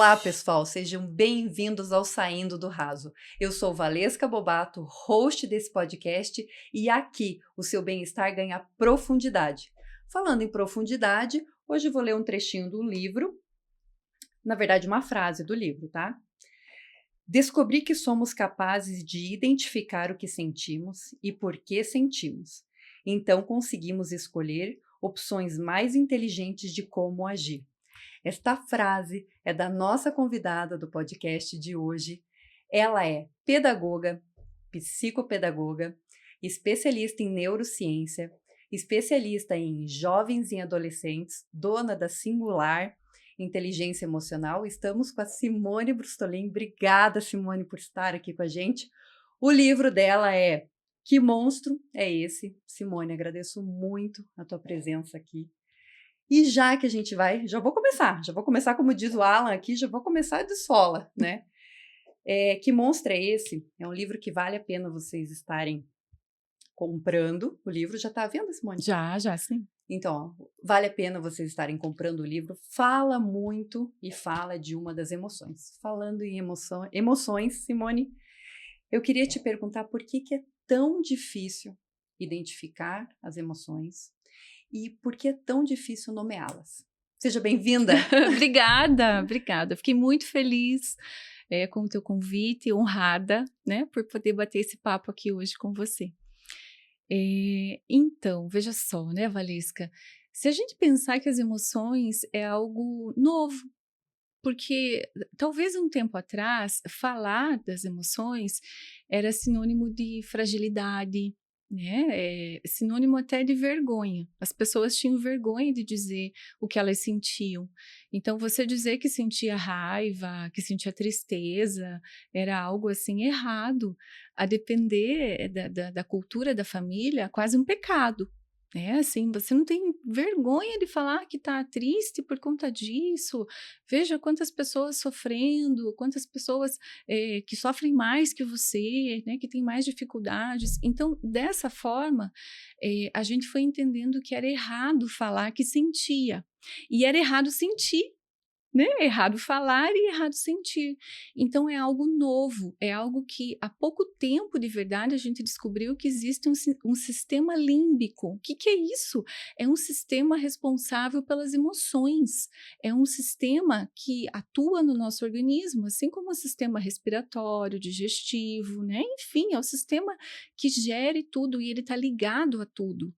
Olá, pessoal, sejam bem-vindos ao Saindo do Raso. Eu sou Valesca Bobato, host desse podcast, e aqui o seu bem-estar ganha profundidade. Falando em profundidade, hoje vou ler um trechinho do livro, na verdade, uma frase do livro, tá? Descobri que somos capazes de identificar o que sentimos e por que sentimos. Então conseguimos escolher opções mais inteligentes de como agir. Esta frase é da nossa convidada do podcast de hoje. Ela é pedagoga, psicopedagoga, especialista em neurociência, especialista em jovens e adolescentes, dona da Singular Inteligência Emocional. Estamos com a Simone Brustolin. Obrigada, Simone, por estar aqui com a gente. O livro dela é Que Monstro é Esse? Simone, agradeço muito a tua presença aqui. E já que a gente vai, já vou começar como diz o Alan aqui, já vou começar de sola, né? Que Monstro é Esse? É um livro que vale a pena vocês estarem comprando. O livro já está à venda, Simone? Já, sim. Então, ó, vale a pena vocês estarem comprando o livro. Fala muito e fala de uma das emoções. Falando em emoções, Simone, eu queria te perguntar por que é tão difícil identificar as emoções e por que é tão difícil nomeá-las. Seja bem-vinda! Obrigada. Fiquei muito feliz com o teu convite, honrada, né, por poder bater esse papo aqui hoje com você. Então, veja só, né, Valesca, se a gente pensar que as emoções é algo novo, porque talvez um tempo atrás, falar das emoções era sinônimo de fragilidade, né? Sinônimo até de vergonha. As pessoas tinham vergonha de dizer o que elas sentiam. Então, você dizer que sentia raiva, que sentia tristeza, era algo assim errado. A depender da cultura da família, quase um pecado. Assim, você não tem vergonha de falar que está triste por conta disso. Veja quantas pessoas sofrendo, quantas pessoas que sofrem mais que você, né, que têm mais dificuldades. Então, dessa forma, a gente foi entendendo que era errado falar que sentia. E era errado sentir, né? Errado falar e errado sentir. Então é algo novo, é algo que há pouco tempo, de verdade, a gente descobriu que existe um sistema límbico. O que é isso? É um sistema responsável pelas emoções, é um sistema que atua no nosso organismo, assim como o sistema respiratório, digestivo, né? Enfim, é o sistema que gere tudo e ele está ligado a tudo.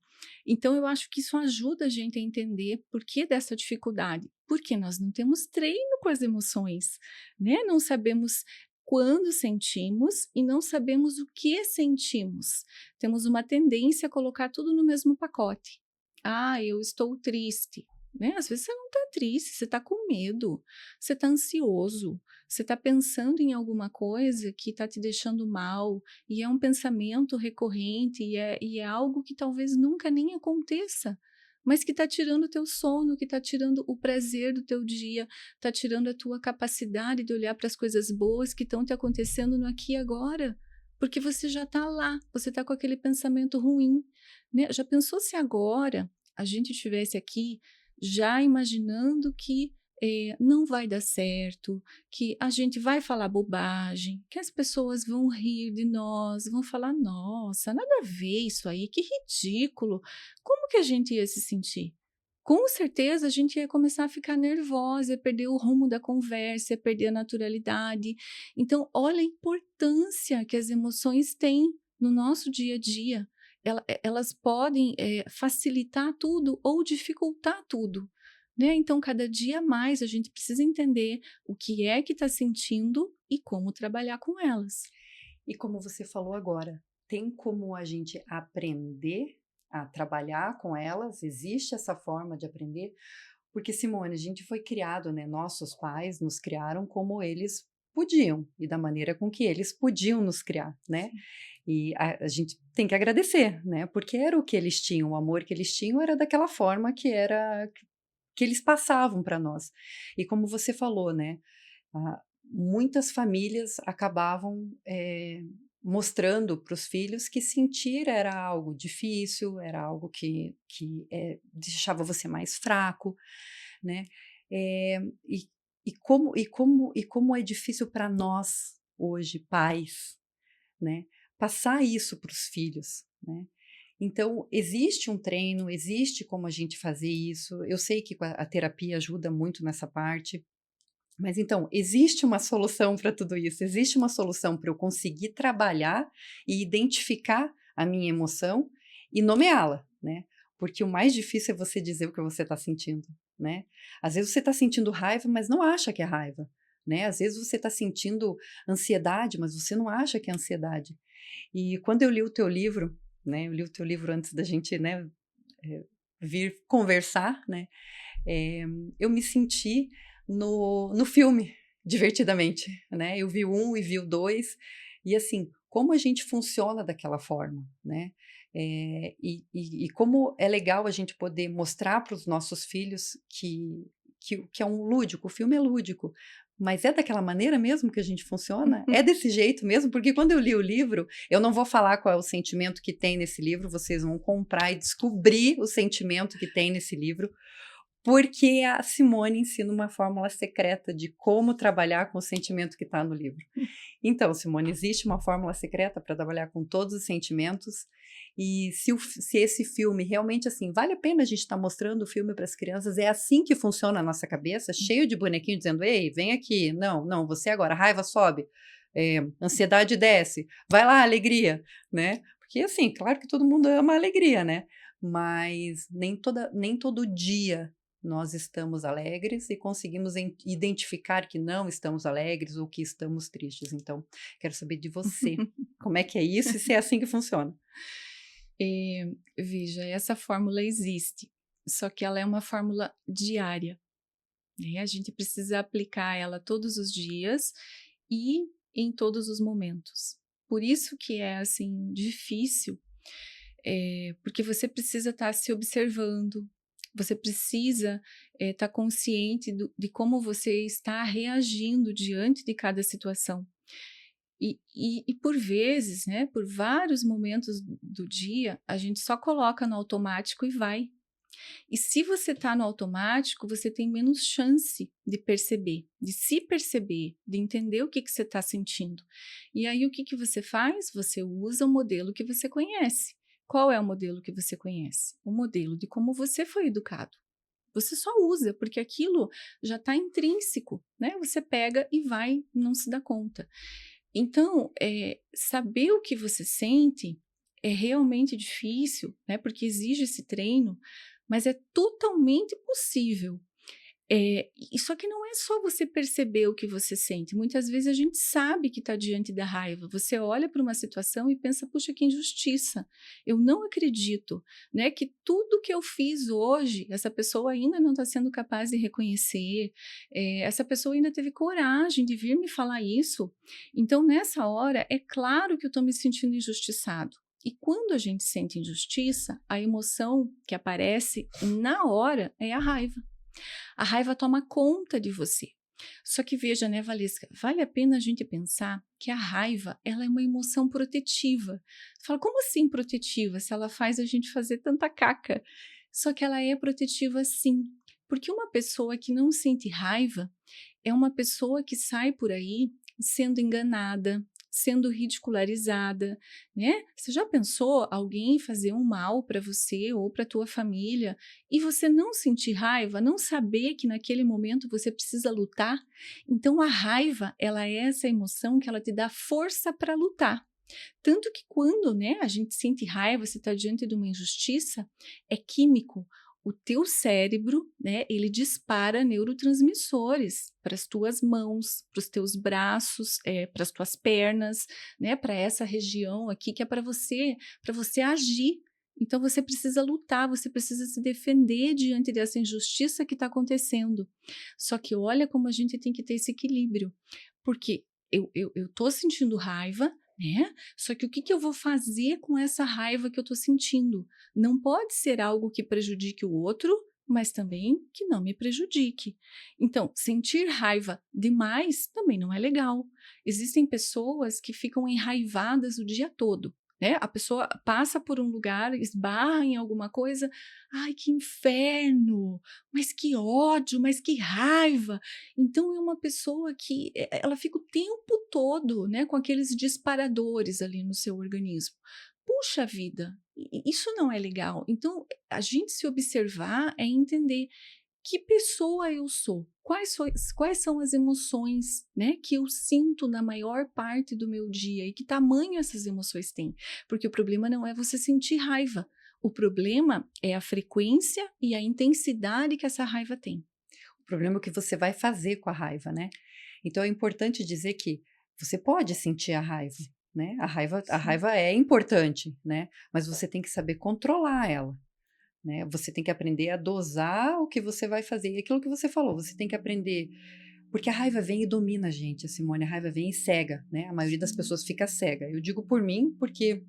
Então, eu acho que isso ajuda a gente a entender por que dessa dificuldade. Porque nós não temos treino com as emoções, né? Não sabemos quando sentimos e não sabemos o que sentimos. Temos uma tendência a colocar tudo no mesmo pacote. Ah, eu estou triste. Né? Às vezes você não está triste, você está com medo, você está ansioso, você está pensando em alguma coisa que está te deixando mal, e é um pensamento recorrente, e é algo que talvez nunca nem aconteça, mas que está tirando o teu sono, que está tirando o prazer do teu dia, está tirando a tua capacidade de olhar para as coisas boas que estão te acontecendo no aqui e agora, porque você já está lá, você está com aquele pensamento ruim, né? Já pensou se agora a gente estivesse aqui já imaginando que não vai dar certo, que a gente vai falar bobagem, que as pessoas vão rir de nós, vão falar: nossa, nada a ver isso aí, que ridículo. Como que a gente ia se sentir? Com certeza a gente ia começar a ficar nervosa, ia perder o rumo da conversa, ia perder a naturalidade. Então, olha a importância que as emoções têm no nosso dia a dia. Elas podem facilitar tudo ou dificultar tudo. Né? Então, cada dia mais a gente precisa entender o que é que está sentindo e como trabalhar com elas. E como você falou agora, tem como a gente aprender a trabalhar com elas? Existe essa forma de aprender? Porque, Simone, a gente foi criado, né? Nossos pais nos criaram como eles podiam e da maneira com que eles podiam nos criar, né? Sim. E a gente tem que agradecer, né? Porque era o que eles tinham, o amor que eles tinham era daquela forma que eles passavam para nós. E como você falou, né? Muitas famílias acabavam mostrando para os filhos que sentir era algo difícil, era algo que deixava você mais fraco, né? E e como é difícil para nós hoje, pais, né, passar isso para os filhos, né? Então, existe um treino, existe como a gente fazer isso. Eu sei que a terapia ajuda muito nessa parte, mas então, existe uma solução para tudo isso, existe uma solução para eu conseguir trabalhar e identificar a minha emoção e nomeá-la, né? Porque o mais difícil é você dizer o que você está sentindo, né? Às vezes você está sentindo raiva, mas não acha que é raiva, né? Às vezes você está sentindo ansiedade, mas você não acha que é ansiedade. E quando eu li o teu livro, né? Eu li o teu livro antes da gente, né, eh, vir conversar, né? Eh, eu me senti no filme, Divertidamente, né, eu vi o 1 e vi o 2, e assim, como a gente funciona daquela forma, né, e como é legal a gente poder mostrar para os nossos filhos que é um lúdico, o filme é lúdico, mas é daquela maneira mesmo que a gente funciona? É desse jeito mesmo? Porque quando eu li o livro, eu não vou falar qual é o sentimento que tem nesse livro, vocês vão comprar e descobrir o sentimento que tem nesse livro, porque a Simone ensina uma fórmula secreta de como trabalhar com o sentimento que está no livro. Então, Simone, existe uma fórmula secreta para trabalhar com todos os sentimentos, e se esse filme realmente, assim, vale a pena a gente estar mostrando o filme para as crianças, é assim que funciona a nossa cabeça, cheio de bonequinho dizendo, ei, vem aqui, não, não, você agora, raiva sobe, ansiedade desce, vai lá, alegria, né? Porque, assim, claro que todo mundo ama a alegria, né? Mas nem todo dia nós estamos alegres e conseguimos identificar que não estamos alegres ou que estamos tristes. Então, quero saber de você, como é que é isso e se é assim que funciona. Veja, essa fórmula existe, só que ela é uma fórmula diária, né? A gente precisa aplicar ela todos os dias e em todos os momentos. Por isso que é assim difícil, porque você precisa estar se observando, você precisa estar consciente de como você está reagindo diante de cada situação. E por vezes, né, por vários momentos do dia, a gente só coloca no automático e vai. E se você está no automático, você tem menos chance de perceber, de se perceber, de entender o que você está sentindo. E aí o que você faz? Você usa o modelo que você conhece. Qual é o modelo que você conhece? O modelo de como você foi educado. Você só usa, porque aquilo já está intrínseco, né? Você pega e vai, não se dá conta. Então, saber o que você sente é realmente difícil, né? Porque exige esse treino, mas é totalmente possível. E só que não é só você perceber o que você sente. Muitas vezes a gente sabe que está diante da raiva. Você olha para uma situação e pensa, puxa, que injustiça. Eu não acredito, né, que tudo que eu fiz hoje, essa pessoa ainda não está sendo capaz de reconhecer. Essa pessoa ainda teve coragem de vir me falar isso. Então, nessa hora, é claro que eu estou me sentindo injustiçado. E quando a gente sente injustiça, a emoção que aparece na hora é a raiva. A raiva toma conta de você. Só que veja, né, Valesca, vale a pena a gente pensar que a raiva, ela é uma emoção protetiva. Você fala, como assim protetiva? Se ela faz a gente fazer tanta caca. Só que ela é protetiva sim. Porque uma pessoa que não sente raiva é uma pessoa que sai por aí sendo enganada, sendo ridicularizada, né? Você já pensou alguém fazer um mal para você ou para tua família e você não sentir raiva, não saber que naquele momento você precisa lutar? Então a raiva, ela é essa emoção que ela te dá força para lutar. Tanto que quando, né, a gente sente raiva, você está diante de uma injustiça, é químico. O teu cérebro, né, ele dispara neurotransmissores para as tuas mãos, para os teus braços, para as tuas pernas, né, para essa região aqui que é para você agir. Então você precisa lutar, você precisa se defender diante dessa injustiça que está acontecendo. Só que olha como a gente tem que ter esse equilíbrio, porque eu tô sentindo raiva, né? Só que o que eu vou fazer com essa raiva que eu estou sentindo? Não pode ser algo que prejudique o outro, mas também que não me prejudique. Então, sentir raiva demais também não é legal. Existem pessoas que ficam enraivadas o dia todo. né? A pessoa passa por um lugar, esbarra em alguma coisa, ai, que inferno, mas que ódio, mas que raiva. Então é uma pessoa que ela fica o tempo todo, né, com aqueles disparadores ali no seu organismo. Puxa vida, isso não é legal. Então, a gente se observar é entender que pessoa eu sou, quais são as emoções, né, que eu sinto na maior parte do meu dia e que tamanho essas emoções têm. Porque o problema não é você sentir raiva, o problema é a frequência e a intensidade que essa raiva tem. O problema é o que você vai fazer com a raiva, né? Então é importante dizer que você pode sentir a raiva, né? A Sim. raiva é importante, né? Mas você tem que saber controlar ela, né? Você tem que aprender a dosar o que você vai fazer. E aquilo que você falou, você tem que aprender. Porque a raiva vem e domina a gente, a Simone. A raiva vem e cega, né? A maioria das pessoas fica cega. Eu digo por mim, porque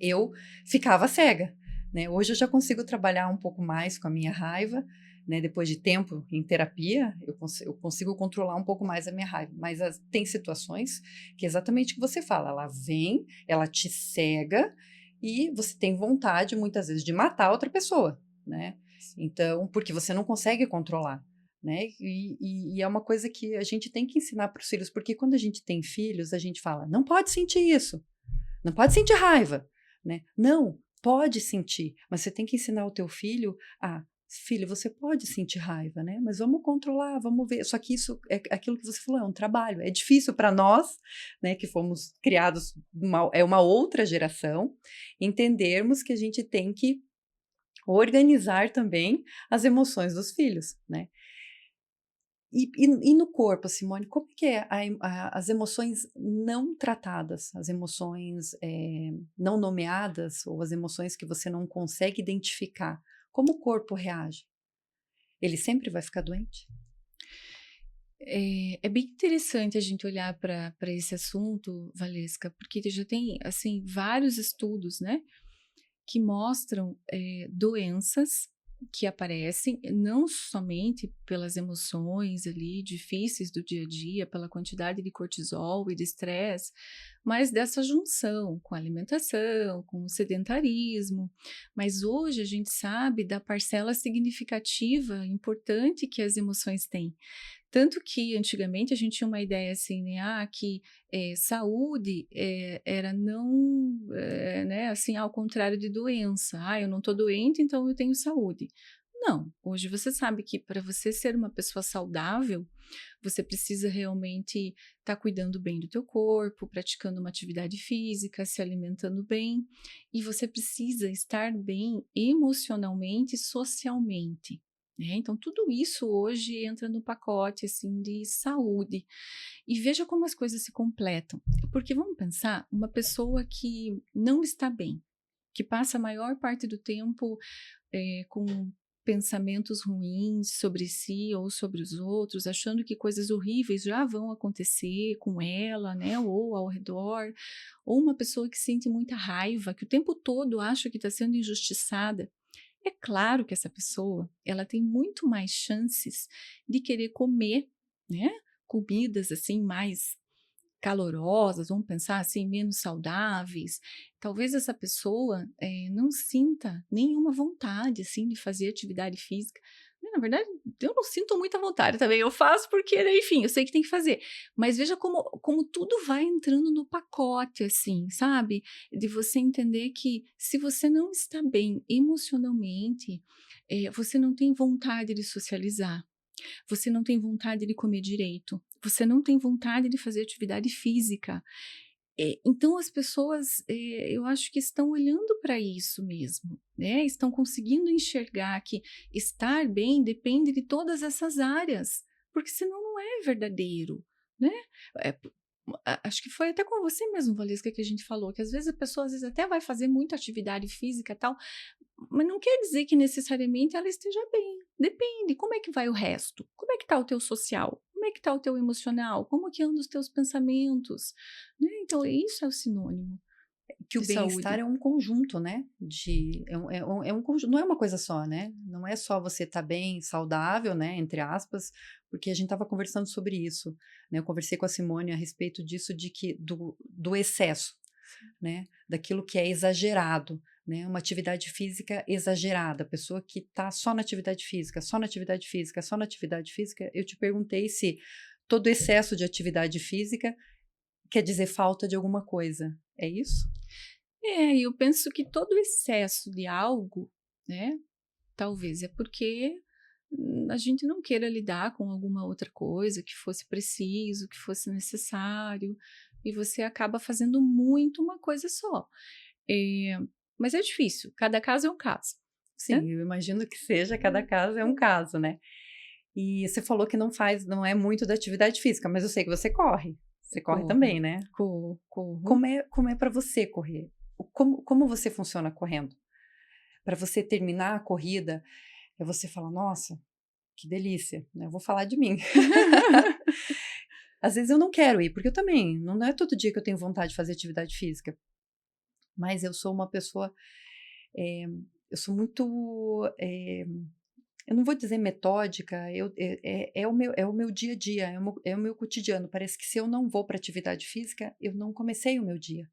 eu ficava cega, né? Hoje eu já consigo trabalhar um pouco mais com a minha raiva, né? Depois de tempo em terapia, eu consigo controlar um pouco mais a minha raiva. Mas tem situações que é exatamente o que você fala, ela vem, ela te cega e você tem vontade, muitas vezes, de matar outra pessoa, né? Então, porque você não consegue controlar. Né? E é uma coisa que a gente tem que ensinar para os filhos, porque quando a gente tem filhos, a gente fala, não pode sentir isso, não pode sentir raiva, né? Não, pode sentir, mas você tem que ensinar o teu filho a, filho, você pode sentir raiva, né? Mas vamos controlar, vamos ver. Só que isso é aquilo que você falou, é um trabalho. É difícil para nós, né, que fomos criados, é uma outra geração, entendermos que a gente tem que organizar também as emoções dos filhos, né? E no corpo, Simone, como que é as emoções não tratadas, as emoções não nomeadas, ou as emoções que você não consegue identificar? Como o corpo reage? Ele sempre vai ficar doente? É bem interessante a gente olhar para esse assunto, Valesca, porque já tem assim vários estudos, né, que mostram doenças que aparecem não somente pelas emoções ali difíceis do dia a dia, pela quantidade de cortisol e de estresse, mas dessa junção com a alimentação, com o sedentarismo. Mas hoje a gente sabe da parcela significativa, importante que as emoções têm. Tanto que antigamente a gente tinha uma ideia assim, né, que saúde era não, né, assim, ao contrário de doença. Eu não estou doente, então eu tenho saúde. Não, hoje você sabe que para você ser uma pessoa saudável, você precisa realmente estar cuidando bem do teu corpo, praticando uma atividade física, se alimentando bem, e você precisa estar bem emocionalmente e socialmente. Né? Então, tudo isso hoje entra no pacote assim de saúde. E veja como as coisas se completam. Porque vamos pensar, uma pessoa que não está bem, que passa a maior parte do tempo com pensamentos ruins sobre si ou sobre os outros, achando que coisas horríveis já vão acontecer com ela, né, ou ao redor, ou uma pessoa que sente muita raiva, que o tempo todo acha que está sendo injustiçada. É claro que essa pessoa, ela tem muito mais chances de querer comer, né, comidas assim mais calorosas, vamos pensar assim, menos saudáveis. Talvez essa pessoa não sinta nenhuma vontade assim de fazer atividade física. Na verdade, eu não sinto muita vontade também. Eu faço porque, né, enfim, eu sei que tem que fazer. Mas veja como tudo vai entrando no pacote, assim, sabe? De você entender que se você não está bem emocionalmente, você não tem vontade de socializar, você não tem vontade de comer direito, você não tem vontade de fazer atividade física. Então as pessoas, eu acho que estão olhando para isso mesmo, né? Estão conseguindo enxergar que estar bem depende de todas essas áreas, porque senão não é verdadeiro, né? É, acho que foi até com você mesmo, Valesca, que a gente falou que às vezes a pessoa às vezes até vai fazer muita atividade física e tal, mas não quer dizer que necessariamente ela esteja bem. Depende, como é que vai o resto? Como é que está o teu social? Como é que está o teu emocional? Como que andam os teus pensamentos? Né? Então, isso é o sinônimo Que o de bem-estar saúde. é um conjunto, né? É um conjunto, não é uma coisa só, né? Não é só você estar bem, saudável, né? Entre aspas, porque a gente estava conversando sobre isso, né? Eu conversei com a Simone a respeito disso, do excesso. né? Daquilo que é exagerado, né? Uma atividade física exagerada, a pessoa que está só na atividade física, só na atividade física, só na atividade física. Eu te perguntei se todo excesso de atividade física quer dizer falta de alguma coisa. É isso? Eu penso que todo excesso de algo, né, talvez é porque a gente não queira lidar com alguma outra coisa que fosse preciso, que fosse necessário, e você acaba fazendo muito uma coisa só. Eh, mas é difícil, cada caso é um caso, né? Sim, eu imagino que seja, cada caso é um caso, né? E você falou que não é muito da atividade física, mas eu sei que você corre. Você corre Corro, também, né? corro. Como é para você correr? Como você funciona correndo? Para você terminar a corrida, você fala, nossa, que delícia, né? Eu vou falar de mim. Às vezes eu não quero ir, porque eu também, não é todo dia que eu tenho vontade de fazer atividade física. Mas eu sou uma pessoa, eh, eu sou muito, eu não vou dizer metódica, é o meu dia a dia, é o meu cotidiano. Parece que se eu não vou para atividade física, eu não comecei o meu dia,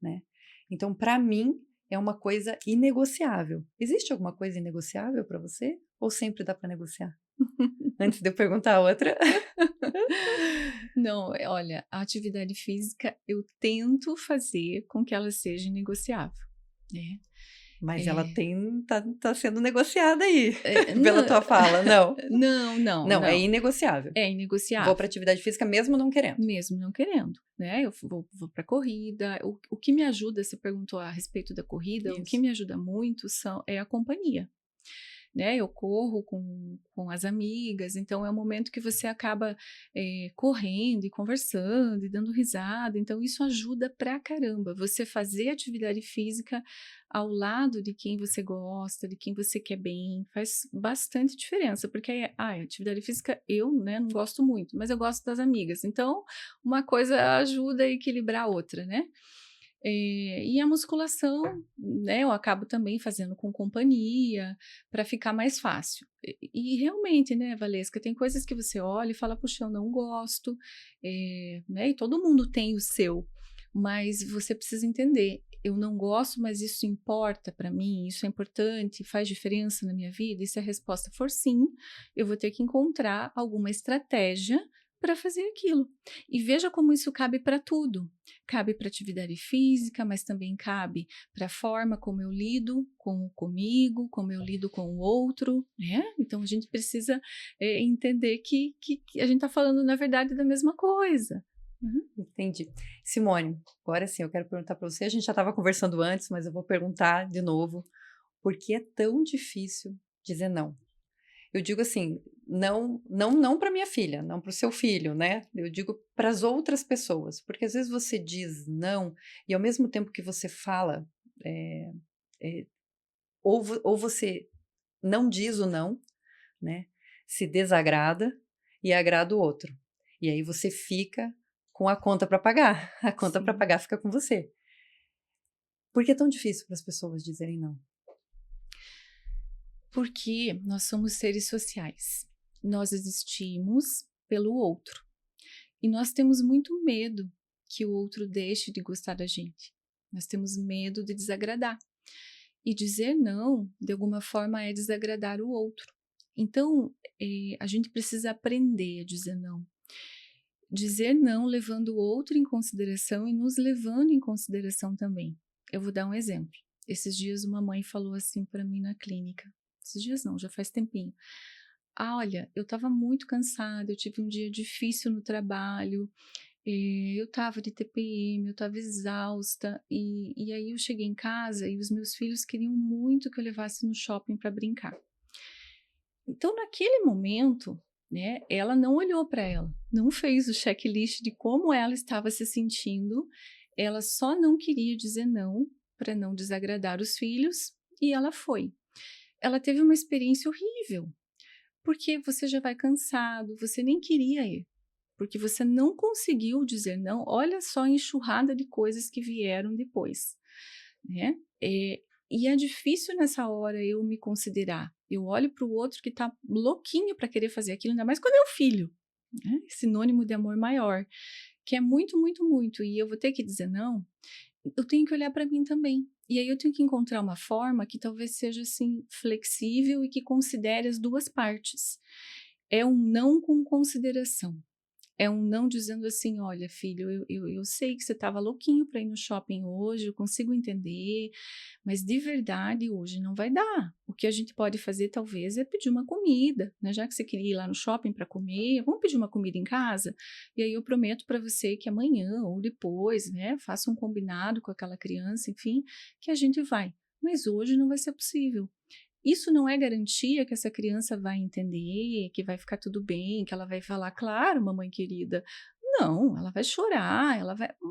né? Então, para mim, é uma coisa inegociável. Existe alguma coisa inegociável para você? Ou sempre dá para negociar? Antes de eu perguntar a outra. Não, olha, a atividade física eu tento fazer com que ela seja negociável, né? Mas ela É, tá sendo negociada aí, pela não, tua fala. Não, não, não, não, é não. inegociável. É Vou inegociável, para atividade física mesmo não querendo. mesmo não querendo, né? Eu vou para corrida. O que me ajuda, você perguntou a respeito da corrida, o que Isso. me ajuda muito é a companhia. Né, eu corro com as amigas, então é um momento que você acaba correndo e conversando e dando risada, então isso ajuda pra caramba, você fazer atividade física ao lado de quem você gosta, de quem você quer bem, faz bastante diferença, porque atividade física eu, né, não gosto muito, mas eu gosto das amigas, então uma coisa ajuda a equilibrar a outra, né? E a musculação, né, eu acabo também fazendo com companhia, para ficar mais fácil. E realmente, né, Valesca, tem coisas que você olha e fala, puxa, eu não gosto, né, e todo mundo tem o seu, mas você precisa entender, eu não gosto, mas isso importa para mim, isso é importante, faz diferença na minha vida? E se a resposta for sim, eu vou ter que encontrar alguma estratégia para fazer aquilo. E veja como isso cabe para tudo. Cabe para atividade física, mas também cabe para a forma como eu lido comigo, como eu lido com o outro, né? Então a gente precisa entender que a gente está falando, na verdade, da mesma coisa. Uhum. Entendi. Simone, agora sim, eu quero perguntar para você. A gente já estava conversando antes, mas eu vou perguntar de novo. Por que é tão difícil dizer não? Eu digo assim, não para minha filha, não para o seu filho, né? Eu digo para as outras pessoas, porque às vezes você diz não e ao mesmo tempo que você fala, é, é, ou você não diz o não, né? Se desagrada e agrada o outro. E aí você fica com a conta para pagar. A conta para Sim. pagar fica com você. Por que é tão difícil para as pessoas dizerem não? Porque nós somos seres sociais. Nós existimos pelo outro. E nós temos muito medo que o outro deixe de gostar da gente. Nós temos medo de desagradar. E dizer não, de alguma forma, é desagradar o outro. Então, a gente precisa aprender a dizer não. Dizer não levando o outro em consideração e nos levando em consideração também. Eu vou dar um exemplo. Esses dias uma mãe falou assim para mim na clínica. Esses dias não, já faz tempinho. Olha, eu estava muito cansada, eu tive um dia difícil no trabalho, eu estava de TPM, eu estava exausta, e aí eu cheguei em casa e os meus filhos queriam muito que eu levasse no shopping para brincar. Então, naquele momento, né, ela não olhou para ela, não fez o checklist de como ela estava se sentindo, ela só não queria dizer não para não desagradar os filhos e ela foi. Ela teve uma experiência horrível, porque você já vai cansado, você nem queria ir, porque você não conseguiu dizer não. Olha só a enxurrada de coisas que vieram depois, né? E é difícil nessa hora eu me considerar. Eu olho para o outro que está louquinho para querer fazer aquilo, ainda mais quando é o filho, né? Sinônimo de amor maior, que é muito, muito, muito. E eu vou ter que dizer não. eu tenho que olhar para mim também. E aí eu tenho que encontrar uma forma que talvez seja assim flexível e que considere as duas partes. É um não com consideração. É um não dizendo assim: olha, filho, eu sei que você estava louquinho para ir no shopping hoje, eu consigo entender, mas de verdade hoje não vai dar. O que a gente pode fazer talvez é pedir uma comida, né? Já que você queria ir lá no shopping para comer, vamos pedir uma comida em casa? E aí eu prometo para você que amanhã ou depois, né, faça um combinado com aquela criança, enfim, que a gente vai. Mas hoje não vai ser possível. Isso não é garantia que essa criança vai entender, que vai ficar tudo bem, que ela vai falar, claro, mamãe querida. Não, ela vai chorar,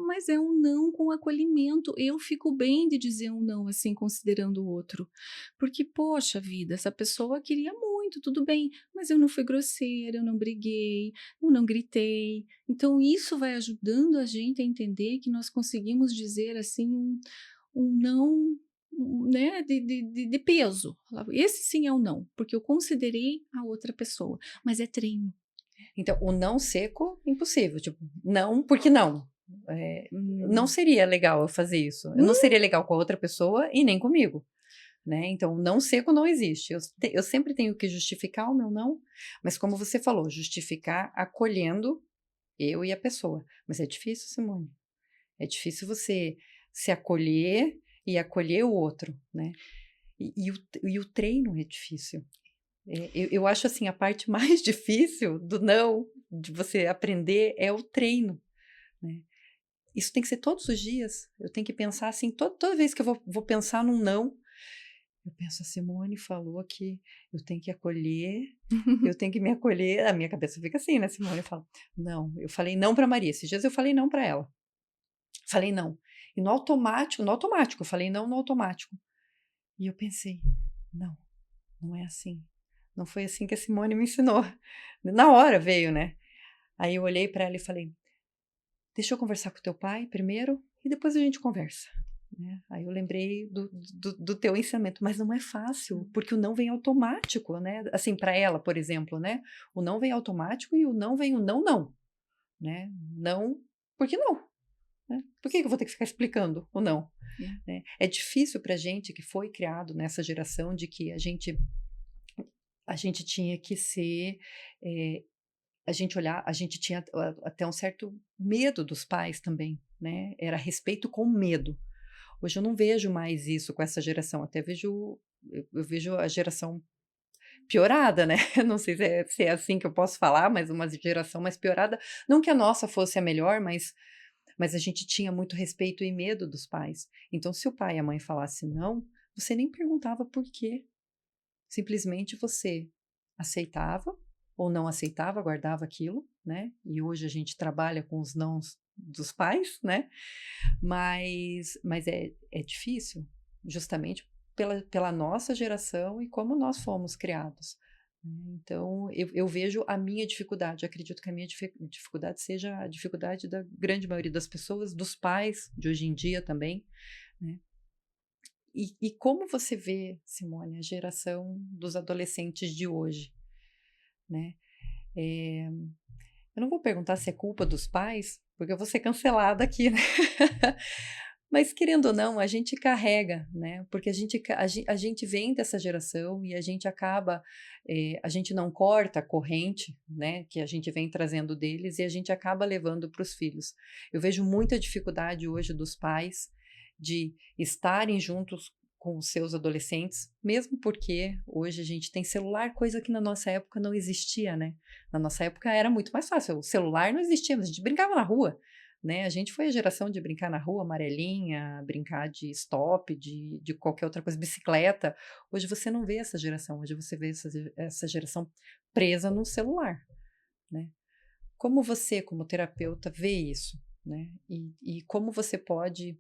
mas é um não com acolhimento. Eu fico bem de dizer um não assim, considerando o outro. Porque, poxa vida, essa pessoa queria muito, tudo bem, mas eu não fui grosseira, eu não briguei, eu não gritei. Então, isso vai ajudando a gente a entender que nós conseguimos dizer assim um não, né, de peso. Esse sim é o não, porque eu considerei a outra pessoa, mas é treino. Então, o não seco, impossível. Tipo, não, porque não. Não seria legal eu fazer isso. Eu não seria legal com a outra pessoa e nem comigo. Né? Então, não seco não existe. Eu sempre tenho que justificar o meu não, mas como você falou, justificar acolhendo eu e a pessoa. Mas é difícil, Simone. É difícil você se acolher e acolher o outro, né? E o treino é difícil. Eu acho assim, a parte mais difícil do não, de você aprender, é o treino, né? Isso tem que ser todos os dias. Eu tenho que pensar assim, toda vez que eu vou pensar num não, eu penso, a Simone falou que eu tenho que acolher, eu tenho que me acolher. A minha cabeça fica assim, né, Simone? Eu falo, não, eu falei não para Maria. Esses dias eu falei não para ela. Falei não. E no automático, eu falei não no automático. E eu pensei, não, não é assim. Não foi assim que a Simone me ensinou. Na hora veio, né? Aí eu olhei para ela e falei, deixa eu conversar com o teu pai primeiro e depois a gente conversa. Né? Aí eu lembrei do teu ensinamento, mas não é fácil, porque o não vem automático, né? Assim, para ela, por exemplo, né? O não vem automático e o não vem o não, não. Né? Não, porque não. Né? Por que eu vou ter que ficar explicando o não? Né? É difícil para a gente que foi criado nessa geração de que a gente tinha que ser, a gente tinha até um certo medo dos pais também, né? Era respeito com medo. Hoje eu não vejo mais isso com essa geração, até eu vejo a geração piorada, né? Não sei se é assim que eu posso falar, mas uma geração mais piorada. Não que a nossa fosse a melhor, mas a gente tinha muito respeito e medo dos pais. Então, se o pai e a mãe falassem não, você nem perguntava por quê. Simplesmente você aceitava ou não aceitava, guardava aquilo, né? E hoje a gente trabalha com os nãos dos pais, né? Mas é difícil, justamente pela nossa geração e como nós fomos criados. Então, eu vejo a minha dificuldade, acredito que a minha dificuldade seja a dificuldade da grande maioria das pessoas, dos pais de hoje em dia também, né? E como você vê, Simone, a geração dos adolescentes de hoje, né? Eu não vou perguntar se é culpa dos pais, porque eu vou ser cancelada aqui, né? Mas querendo ou não, a gente carrega, né? Porque a gente vem dessa geração e a gente acaba, a gente não corta a corrente, né? Que a gente vem trazendo deles e a gente acaba levando para os filhos. Eu vejo muita dificuldade hoje dos pais de estarem juntos com os seus adolescentes, mesmo porque hoje a gente tem celular, coisa que na nossa época não existia, né? Na nossa época era muito mais fácil, o celular não existia, mas a gente brincava na rua. Né? A gente foi a geração de brincar na rua, amarelinha, brincar de stop, de qualquer outra coisa, bicicleta. Hoje você não vê essa geração, hoje você vê essa geração presa no celular, né? Como você, como terapeuta, vê isso, né? E como você pode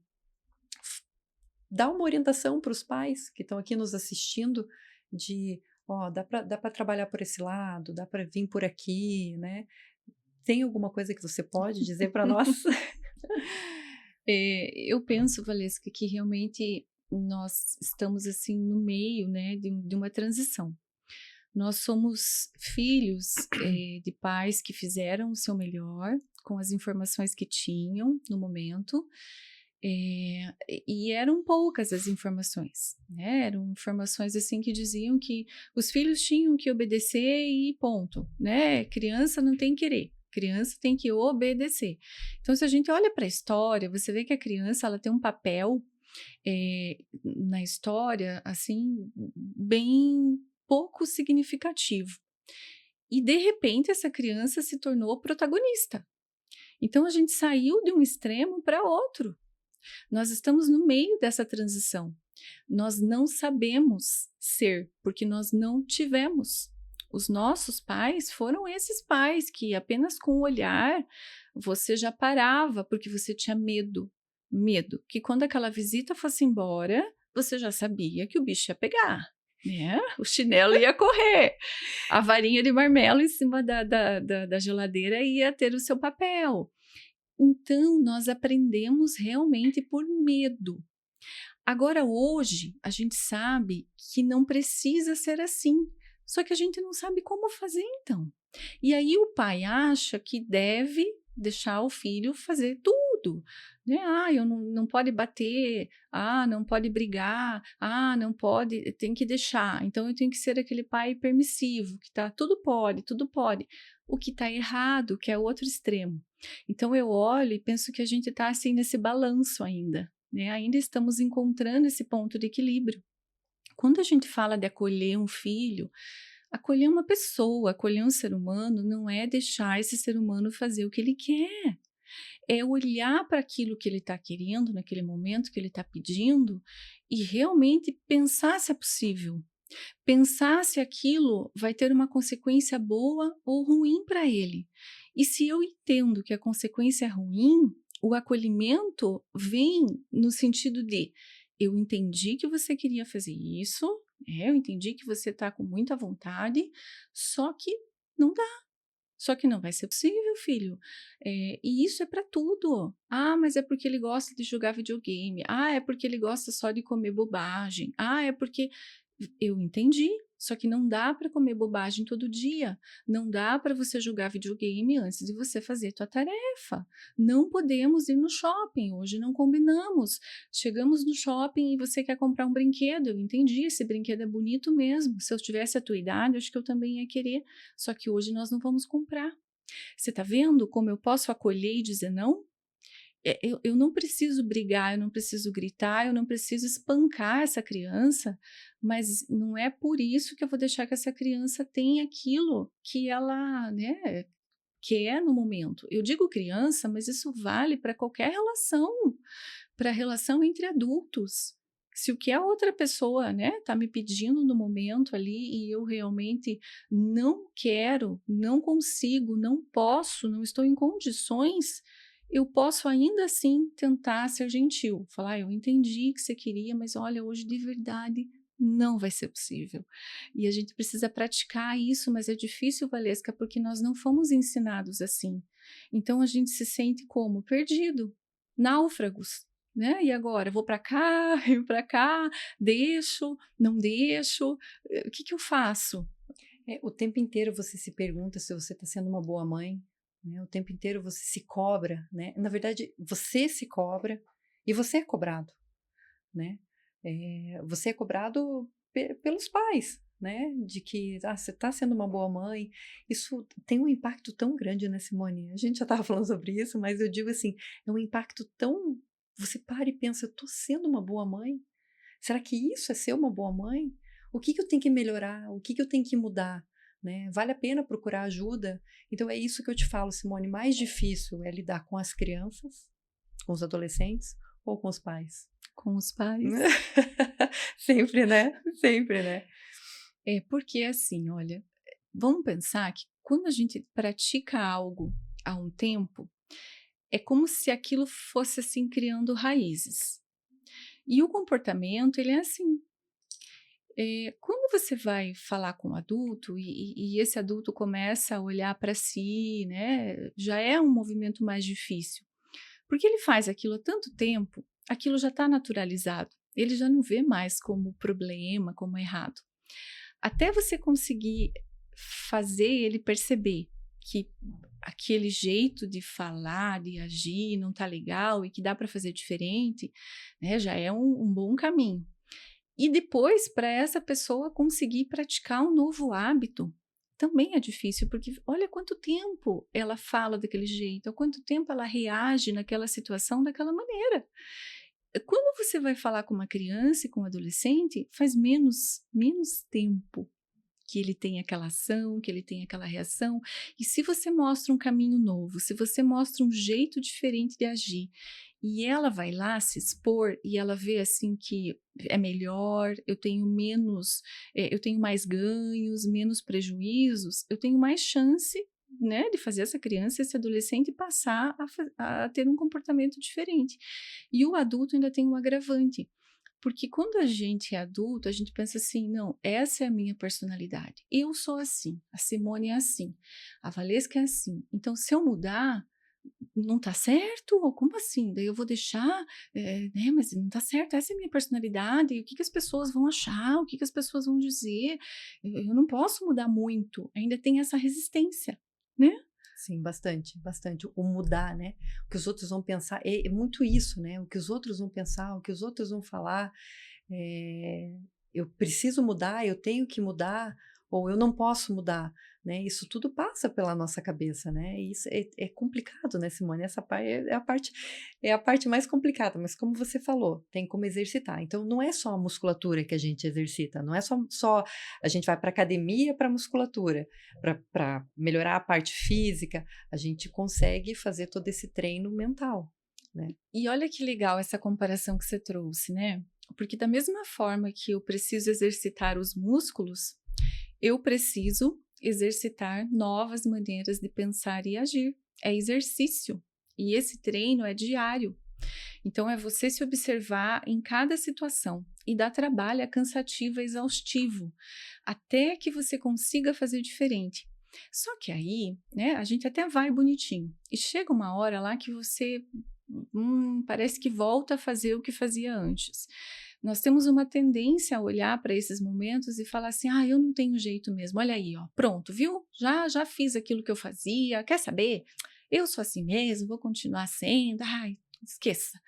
dar uma orientação para os pais que estão aqui nos assistindo de, ó, dá para trabalhar por esse lado, dá para vir por aqui, né? Tem alguma coisa que você pode dizer para nós? Eu penso, Valesca, que realmente nós estamos assim no meio, né, de uma transição. Nós somos filhos de pais que fizeram o seu melhor com as informações que tinham no momento. E eram poucas as informações, né? Eram informações assim que diziam que os filhos tinham que obedecer e ponto, né? Criança não tem querer, criança tem que obedecer. Então, se a gente olha para a história, você vê que a criança ela tem um papel na história assim bem pouco significativo. E de repente essa criança se tornou protagonista. Então a gente saiu de um extremo para outro. Nós estamos no meio dessa transição. Nós não sabemos ser, porque nós não tivemos. Os nossos pais foram esses pais que apenas com o olhar você já parava, porque você tinha medo. Medo que quando aquela visita fosse embora, você já sabia que o bicho ia pegar. Né? O chinelo ia correr, a varinha de marmelo em cima da geladeira ia ter o seu papel. Então, nós aprendemos realmente por medo. Agora, hoje, a gente sabe que não precisa ser assim, só que a gente não sabe como fazer, então. E aí o pai acha que deve deixar o filho fazer tudo, né? Eu não pode bater, não pode brigar, não pode, tem que deixar. Então eu tenho que ser aquele pai permissivo, que tá tudo pode, tudo pode. O que está errado, que é o outro extremo. Então eu olho e penso que a gente está assim nesse balanço ainda, né? Ainda estamos encontrando esse ponto de equilíbrio. Quando a gente fala de acolher um filho, acolher uma pessoa, acolher um ser humano, não é deixar esse ser humano fazer o que ele quer. É olhar para aquilo que ele está querendo, naquele momento que ele está pedindo, e realmente pensar se é possível. Pensar se aquilo vai ter uma consequência boa ou ruim para ele. E se eu entendo que a consequência é ruim, o acolhimento vem no sentido de eu entendi que você queria fazer isso, eu entendi que você está com muita vontade, só que não dá. Só que não vai ser possível, filho. E isso é para tudo. Mas é porque ele gosta de jogar videogame. É porque ele gosta só de comer bobagem. É porque eu entendi. Só que não dá para comer bobagem todo dia. Não dá para você jogar videogame antes de você fazer tua tarefa. Não podemos ir no shopping. Hoje não combinamos. Chegamos no shopping e você quer comprar um brinquedo. Eu entendi, esse brinquedo é bonito mesmo. Se eu tivesse a tua idade, acho que eu também ia querer. Só que hoje nós não vamos comprar. Você está vendo como eu posso acolher e dizer não? Eu não preciso brigar, eu não preciso gritar, eu não preciso espancar essa criança, mas não é por isso que eu vou deixar que essa criança tenha aquilo que ela, né, quer no momento. Eu digo criança, mas isso vale para qualquer relação, para relação entre adultos. Se o que a outra pessoa, né, tá me pedindo no momento ali e eu realmente não quero, não consigo, não posso, não estou em condições, eu posso ainda assim tentar ser gentil, falar, eu entendi que você queria, mas olha, hoje de verdade não vai ser possível. E a gente precisa praticar isso, mas é difícil, Valesca, porque nós não fomos ensinados assim. Então a gente se sente como? Perdido, náufragos. Né? E agora? Vou para cá, eu para cá, deixo, não deixo, o que eu faço? O tempo inteiro você se pergunta se você está sendo uma boa mãe, né? O tempo inteiro você se cobra, né? Na verdade, você se cobra e você é cobrado, né? Você é cobrado pelos pais, né? De que você está sendo uma boa mãe. Isso tem um impacto tão grande, né, Simone? A gente já estava falando sobre isso, mas eu digo assim, é um impacto tão... Você para e pensa, eu estou sendo uma boa mãe? Será que isso é ser uma boa mãe? O que eu tenho que melhorar? O que eu tenho que mudar? Né? Vale a pena procurar ajuda? Então é isso que eu te falo, Simone. Mais difícil é lidar com as crianças, com os adolescentes ou com os pais? Com os pais. Sempre, né? Sempre, né? Porque assim, olha, vamos pensar que quando a gente pratica algo há um tempo, é como se aquilo fosse assim criando raízes. E o comportamento, ele é assim. Quando você vai falar com um adulto e esse adulto começa a olhar para si, né, já é um movimento mais difícil. Porque ele faz aquilo há tanto tempo, aquilo já está naturalizado. Ele já não vê mais como problema, como errado. Até você conseguir fazer ele perceber que aquele jeito de falar, de agir não tá legal e que dá para fazer diferente, né, já é um bom caminho. E depois, para essa pessoa conseguir praticar um novo hábito, também é difícil, porque olha quanto tempo ela fala daquele jeito, há quanto tempo ela reage naquela situação daquela maneira. Quando você vai falar com uma criança e com um adolescente, faz menos tempo que ele tem aquela ação, que ele tem aquela reação. E se você mostra um caminho novo, se você mostra um jeito diferente de agir, e ela vai lá se expor e ela vê assim que é melhor, eu tenho menos, eu tenho mais ganhos, menos prejuízos, eu tenho mais chance, né, de fazer essa criança, esse adolescente passar a ter um comportamento diferente. E o adulto ainda tem um agravante. Porque quando a gente é adulto, a gente pensa assim, não, essa é a minha personalidade. Eu sou assim, a Simone é assim, a Valesca é assim. Então, se eu mudar, não tá certo? Ou como assim? Daí eu vou deixar, né? Mas não tá certo, essa é a minha personalidade. O que que as pessoas vão achar? O que que as pessoas vão dizer? Eu não posso mudar muito. Ainda tem essa resistência, né? Sim, bastante, bastante. O mudar, né? O que os outros vão pensar, é muito isso, né? O que os outros vão pensar, o que os outros vão falar. Eu preciso mudar, eu tenho que mudar, ou eu não posso mudar, né? Isso tudo passa pela nossa cabeça, né? E isso é complicado, né, Simone? Essa parte é a parte mais complicada, mas como você falou, tem como exercitar. Então, não é só a musculatura que a gente exercita, não é só a gente vai para academia para musculatura, para melhorar a parte física, a gente consegue fazer todo esse treino mental, né? E olha que legal essa comparação que você trouxe, né? Porque da mesma forma que eu preciso exercitar os músculos, eu preciso exercitar novas maneiras de pensar e agir. É exercício. E esse treino é diário. Então, é você se observar em cada situação. E dá trabalho, é cansativo, é exaustivo, até que você consiga fazer diferente. Só que aí, né, a gente até vai bonitinho. E chega uma hora lá que você parece que volta a fazer o que fazia antes. Nós temos uma tendência a olhar para esses momentos e falar assim, eu não tenho jeito mesmo, olha aí, ó, pronto, viu? Já fiz aquilo que eu fazia, quer saber? Eu sou assim mesmo, vou continuar sendo, esqueça,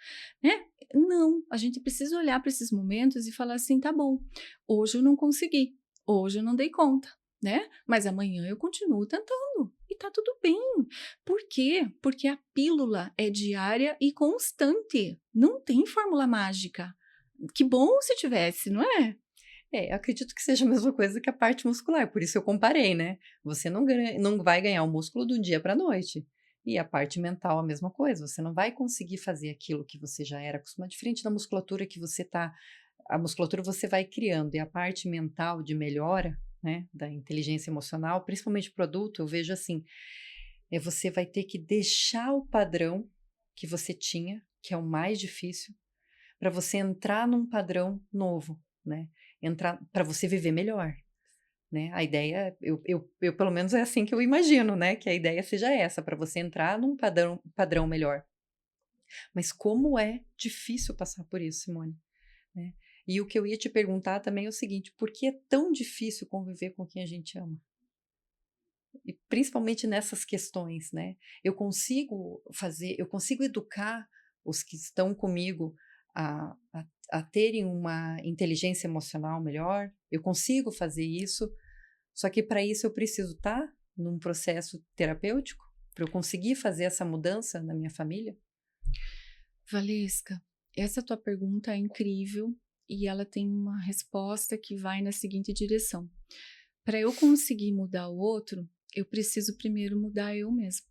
né? Não, a gente precisa olhar para esses momentos e falar assim, tá bom, hoje eu não consegui, hoje eu não dei conta, né? Mas amanhã eu continuo tentando e tá tudo bem. Por quê? Porque a pílula é diária e constante, não tem fórmula mágica. Que bom se tivesse, não é? Eu acredito que seja a mesma coisa que a parte muscular, por isso eu comparei, né? Você não vai ganhar o músculo do dia para a noite. E a parte mental, a mesma coisa. Você não vai conseguir fazer aquilo que você já era acostumado, diferente da musculatura que você tá. A musculatura você vai criando, e a parte mental de melhora, né, da inteligência emocional, principalmente para o adulto, eu vejo assim: você vai ter que deixar o padrão que você tinha, que é o mais difícil, para você entrar num padrão novo, né? Entrar para você viver melhor, né? A ideia, eu pelo menos é assim que eu imagino, né? Que a ideia seja essa, para você entrar num padrão melhor. Mas como é difícil passar por isso, Simone, né? E o que eu ia te perguntar também é o seguinte: por que é tão difícil conviver com quem a gente ama? E principalmente nessas questões, né? Eu consigo educar os que estão comigo a terem uma inteligência emocional melhor, eu consigo fazer isso, só que para isso eu preciso estar num processo terapêutico, para eu conseguir fazer essa mudança na minha família? Valesca, essa tua pergunta é incrível e ela tem uma resposta que vai na seguinte direção. Para eu conseguir mudar o outro, eu preciso primeiro mudar eu mesmo.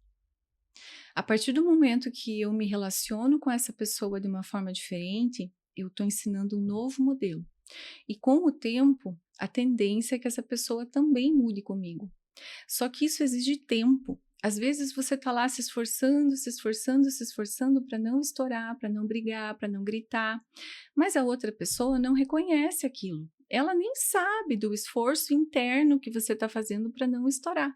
A partir do momento que eu me relaciono com essa pessoa de uma forma diferente, eu estou ensinando um novo modelo. E com o tempo, a tendência é que essa pessoa também mude comigo. Só que isso exige tempo. Às vezes você está lá se esforçando, se esforçando, se esforçando para não estourar, para não brigar, para não gritar, mas a outra pessoa não reconhece aquilo. Ela nem sabe do esforço interno que você está fazendo para não estourar,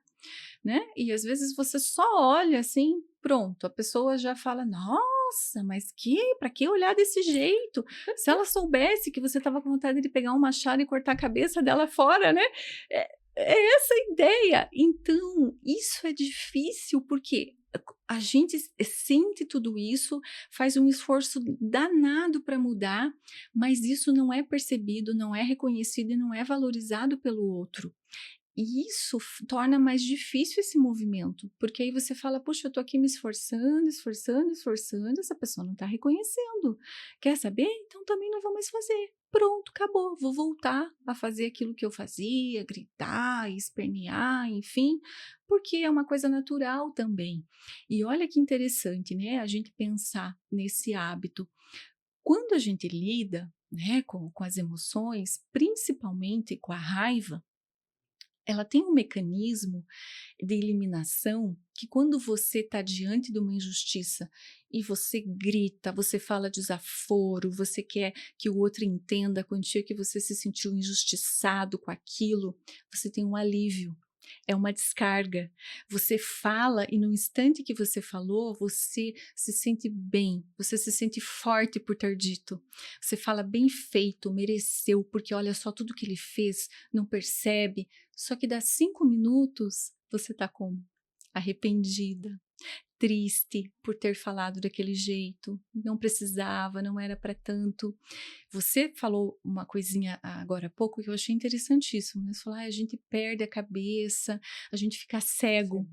né? E às vezes você só olha assim, pronto, a pessoa já fala, nossa, mas para que olhar desse jeito? Se ela soubesse que você estava com vontade de pegar um machado e cortar a cabeça dela fora, né? É essa a ideia. Então, isso é difícil porque a gente sente tudo isso, faz um esforço danado para mudar, mas isso não é percebido, não é reconhecido e não é valorizado pelo outro. E isso torna mais difícil esse movimento, porque aí você fala, puxa, eu tô aqui me esforçando, esforçando, esforçando, essa pessoa não tá reconhecendo. Quer saber? Então também não vou mais fazer. Pronto, acabou. Vou voltar a fazer aquilo que eu fazia, gritar, espernear, enfim, porque é uma coisa natural também. E olha que interessante, né? A gente pensar nesse hábito. Quando a gente lida, né, com as emoções, principalmente com a raiva, ela tem um mecanismo de eliminação que quando você está diante de uma injustiça e você grita, você fala desaforo, você quer que o outro entenda a quantia que você se sentiu injustiçado com aquilo, você tem um alívio. É uma descarga. Você fala e no instante que você falou, você se sente bem, você se sente forte por ter dito. Você fala bem feito, mereceu, porque olha só tudo que ele fez, não percebe. Só que dá 5 minutos, você tá como? Arrependida, triste por ter falado daquele jeito, não precisava, não era para tanto. Você falou uma coisinha agora há pouco que eu achei interessantíssimo, né? Você falou, a gente perde a cabeça, a gente Sim.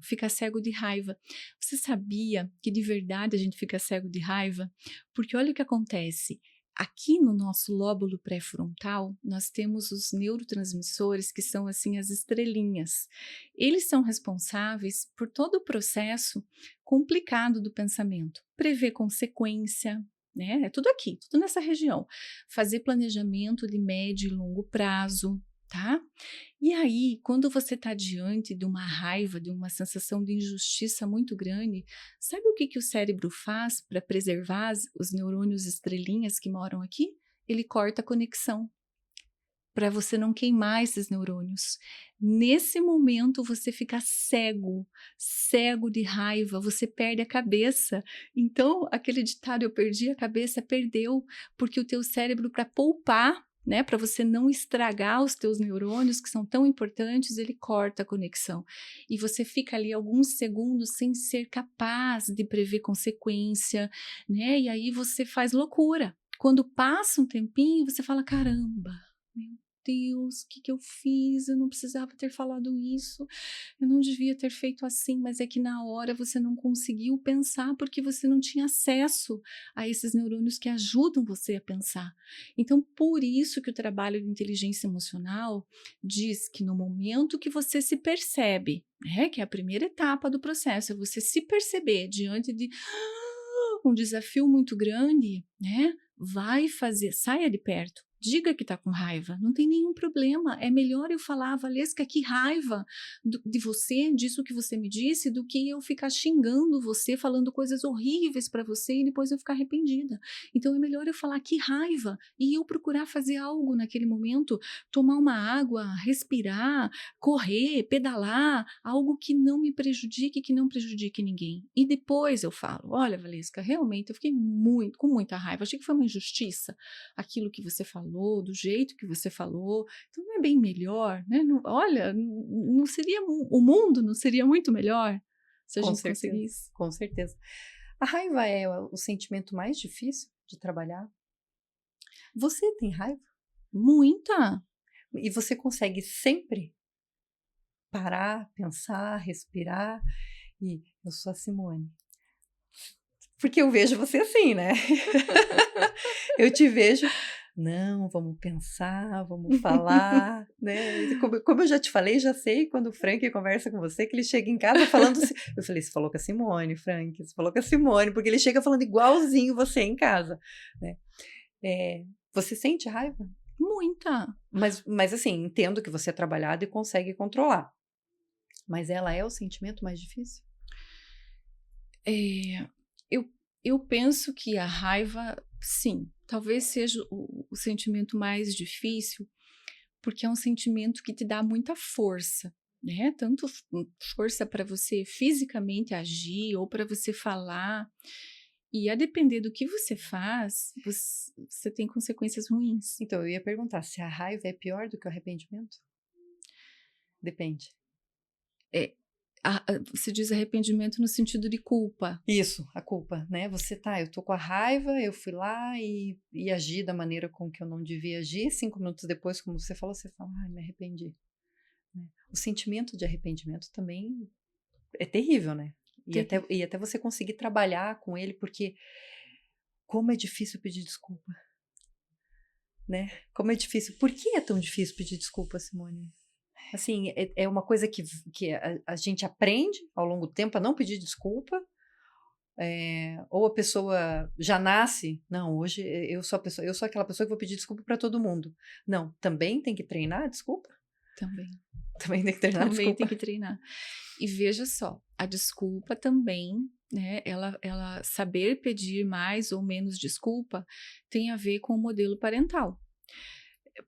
fica cego de raiva. Você sabia que de verdade a gente fica cego de raiva? Porque olha o que acontece. Aqui no nosso lóbulo pré-frontal, nós temos os neurotransmissores que são assim as estrelinhas. Eles são responsáveis por todo o processo complicado do pensamento, prever consequência, né? É tudo aqui, tudo nessa região. Fazer planejamento de médio e longo prazo, tá? E aí, quando você está diante de uma raiva, de uma sensação de injustiça muito grande, sabe o que, que o cérebro faz para preservar os neurônios estrelinhas que moram aqui? Ele corta a conexão para você não queimar esses neurônios. Nesse momento você fica cego, cego de raiva, você perde a cabeça. Então, aquele ditado eu perdi a cabeça, perdeu, porque o teu cérebro para poupar, né, para você não estragar os teus neurônios que são tão importantes, ele corta a conexão. E você fica ali alguns segundos sem ser capaz de prever consequência, né? E aí você faz loucura. Quando passa um tempinho, você fala: caramba, meu Deus, o que que eu fiz? Eu não precisava ter falado isso, eu não devia ter feito assim, mas é que na hora você não conseguiu pensar porque você não tinha acesso a esses neurônios que ajudam você a pensar. Então, por isso que o trabalho de inteligência emocional diz que no momento que você se percebe, né, que é a primeira etapa do processo, é você se perceber diante de um desafio muito grande, né? Vai fazer, saia de perto. Diga que está com raiva, não tem nenhum problema. É melhor eu falar, Valesca, que raiva de você, disso que você me disse, do que eu ficar xingando você, falando coisas horríveis para você e depois eu ficar arrependida. Então é melhor eu falar que raiva e eu procurar fazer algo naquele momento, tomar uma água, respirar, correr, pedalar, algo que não me prejudique, que não prejudique ninguém. E depois eu falo, olha, Valesca, realmente eu fiquei com muita raiva, achei que foi uma injustiça aquilo que você falou, do jeito que você falou, então não é bem melhor, né? Não, olha, não seria, o mundo não seria muito melhor se a Com gente certeza, conseguisse? com certeza. A raiva é o sentimento mais difícil de trabalhar? Você tem raiva? Muita. E você consegue sempre parar, pensar, respirar e eu sou a Simone. Porque eu vejo você assim, né? Eu te vejo, não, vamos pensar, vamos falar, né? Como eu já te falei, já sei quando o Frank conversa com você, que ele chega em casa falando assim. Eu falei, você falou com a Simone, Frank, você falou com a Simone, porque ele chega falando igualzinho você em casa, né? Você sente raiva? Muita. Mas assim, entendo que você é trabalhado e consegue controlar. Mas ela é o sentimento mais difícil? É, eu, eu penso que a raiva, sim, talvez seja o sentimento mais difícil, porque é um sentimento que te dá muita força, né? Tanto força para você fisicamente agir ou para você falar. E a depender do que você faz, você tem consequências ruins. Então, eu ia perguntar se a raiva é pior do que o arrependimento? Depende. Você diz arrependimento no sentido de culpa. Isso, a culpa, né? Eu tô com a raiva, eu fui lá e agi da maneira com que eu não devia agir. 5 minutos depois, como você falou, você fala, ai, me arrependi. Né? O sentimento de arrependimento também é terrível, né? E até você conseguir trabalhar com ele, porque como é difícil pedir desculpa, né? Como é difícil. Por que é tão difícil pedir desculpa, Simone? Assim, é uma coisa que a gente aprende ao longo do tempo a não pedir desculpa, ou a pessoa já nasce, não, hoje eu sou aquela pessoa que vou pedir desculpa para todo mundo. Não, também tem que treinar a desculpa? Também. Também tem que treinar a Também desculpa. tem que treinar. E veja só, a desculpa também, né? Ela saber pedir mais ou menos desculpa tem a ver com o modelo parental.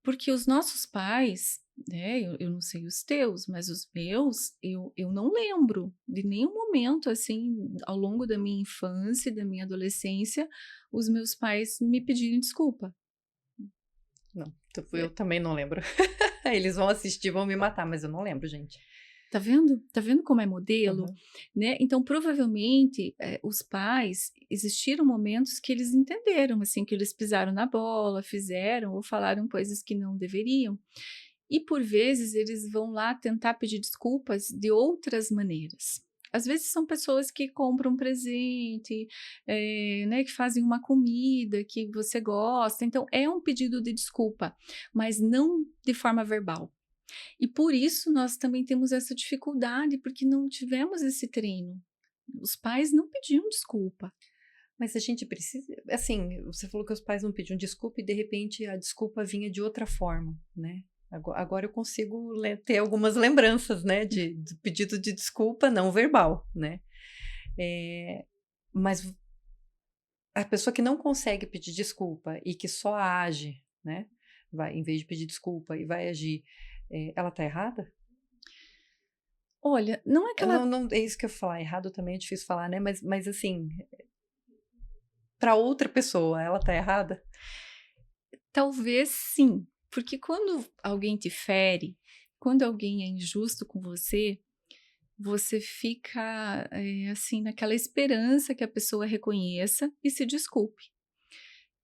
Porque os nossos pais, né? Eu não sei os teus, mas os meus, eu não lembro de nenhum momento, assim, ao longo da minha infância e da minha adolescência, os meus pais me pedirem desculpa. Não, eu também não lembro. Eles vão assistir, vão me matar, mas eu não lembro, gente. Tá vendo? Tá vendo como é modelo? Uhum. Né? Então, provavelmente, os pais, existiram momentos que eles entenderam, assim, que eles pisaram na bola, fizeram ou falaram coisas que não deveriam. E, por vezes, eles vão lá tentar pedir desculpas de outras maneiras. Às vezes são pessoas que compram um presente, né, que fazem uma comida que você gosta. Então, é um pedido de desculpa, mas não de forma verbal. E por isso nós também temos essa dificuldade, porque não tivemos esse treino. Os pais não pediam desculpa. Mas a gente precisa, assim, você falou que os pais não pediam desculpa e de repente a desculpa vinha de outra forma, né? Agora eu consigo ter algumas lembranças, né, de pedido de desculpa não verbal, né? Mas a pessoa que não consegue pedir desculpa e que só age, né, em vez de pedir desculpa e vai agir, ela tá errada? Olha, não é que ela Não, é isso que eu ia falar, errado também é difícil falar, né? Mas assim, para outra pessoa, ela tá errada? talvez sim, porque quando alguém te fere, quando alguém é injusto com você, você fica assim naquela esperança que a pessoa reconheça e se desculpe.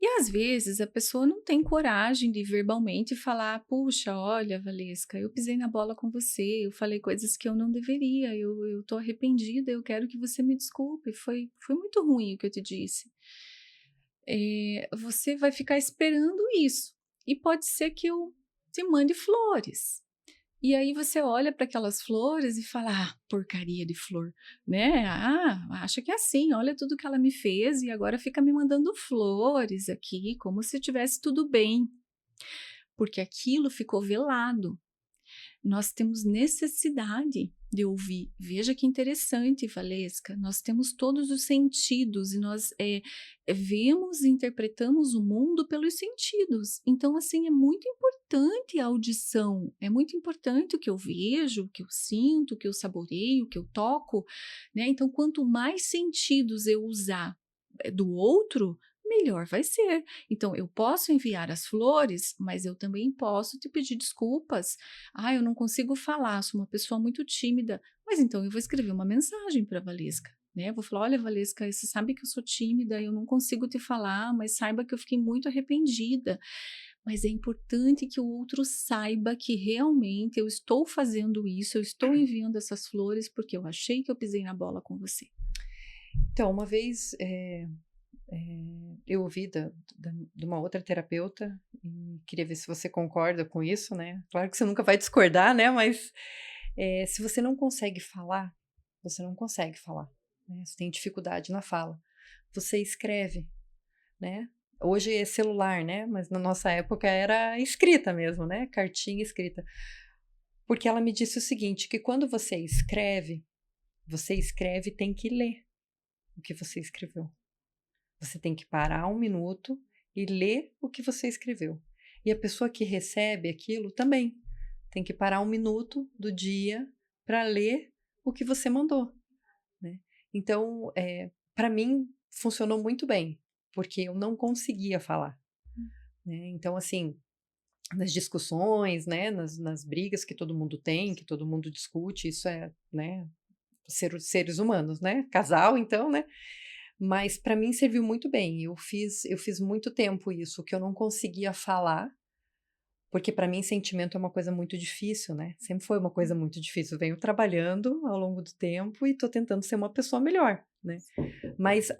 E às vezes a pessoa não tem coragem de verbalmente falar: puxa, olha, Valesca, eu pisei na bola com você, eu falei coisas que eu não deveria, eu tô arrependida, eu quero que você me desculpe, foi muito ruim o que eu te disse. Você vai ficar esperando isso. E pode ser que eu te mande flores. E aí você olha para aquelas flores e fala: ah, porcaria de flor, né? Ah, acha que é assim, olha tudo que ela me fez e agora fica me mandando flores aqui, como se tivesse tudo bem. Porque aquilo ficou velado. Nós temos necessidade de ouvir. Veja que interessante, Valesca. Nós temos todos os sentidos e nós vemos e interpretamos o mundo pelos sentidos. Então, assim, é muito importante a audição. É muito importante o que eu vejo, o que eu sinto, o que eu saboreio, o que eu toco, né? Então, quanto mais sentidos eu usar do outro, melhor vai ser. Então, eu posso enviar as flores, mas eu também posso te pedir desculpas. Ah, eu não consigo falar, sou uma pessoa muito tímida. Mas então eu vou escrever uma mensagem para a Valesca. Né? Vou falar: olha, Valesca, você sabe que eu sou tímida, eu não consigo te falar, mas saiba que eu fiquei muito arrependida. Mas é importante que o outro saiba que realmente eu estou fazendo isso, eu estou enviando essas flores porque eu achei que eu pisei na bola com você. Então, uma vez eu ouvi de uma outra terapeuta e queria ver se você concorda com isso, né? Claro que você nunca vai discordar, né? Mas se você não consegue falar, você não consegue falar, né? Você tem dificuldade na fala, você escreve, né? Hoje é celular, né? Mas na nossa época era escrita mesmo, né? Cartinha escrita. Porque ela me disse o seguinte, que quando você escreve e tem que ler o que você escreveu. Você tem que parar 1 minuto e ler o que você escreveu. E a pessoa que recebe aquilo também tem que parar 1 minuto do dia para ler o que você mandou, né? Então, para mim, funcionou muito bem, porque eu não conseguia falar, né? Então, assim, nas discussões, né, nas brigas que todo mundo tem, que todo mundo discute, isso é, né, seres humanos, né, casal então, né, mas para mim serviu muito bem, eu fiz muito tempo isso, que eu não conseguia falar, porque para mim sentimento é uma coisa muito difícil, né, sempre foi uma coisa muito difícil, eu venho trabalhando ao longo do tempo e tô tentando ser uma pessoa melhor, né, mas,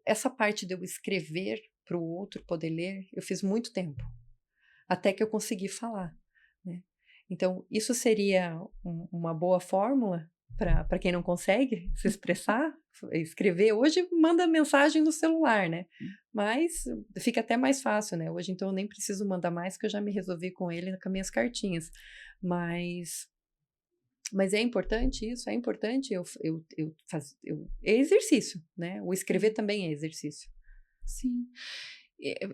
essa parte de eu escrever para o outro poder ler, eu fiz muito tempo. Até que eu consegui falar, né. Então isso seria uma boa fórmula para quem não consegue se expressar, escrever. Hoje manda mensagem no celular, né, mas fica até mais fácil, né, hoje então eu nem preciso mandar mais, que eu já me resolvi com ele com as minhas cartinhas. Mas mas é importante isso, é importante eu é exercício, né, o escrever também é exercício. Sim.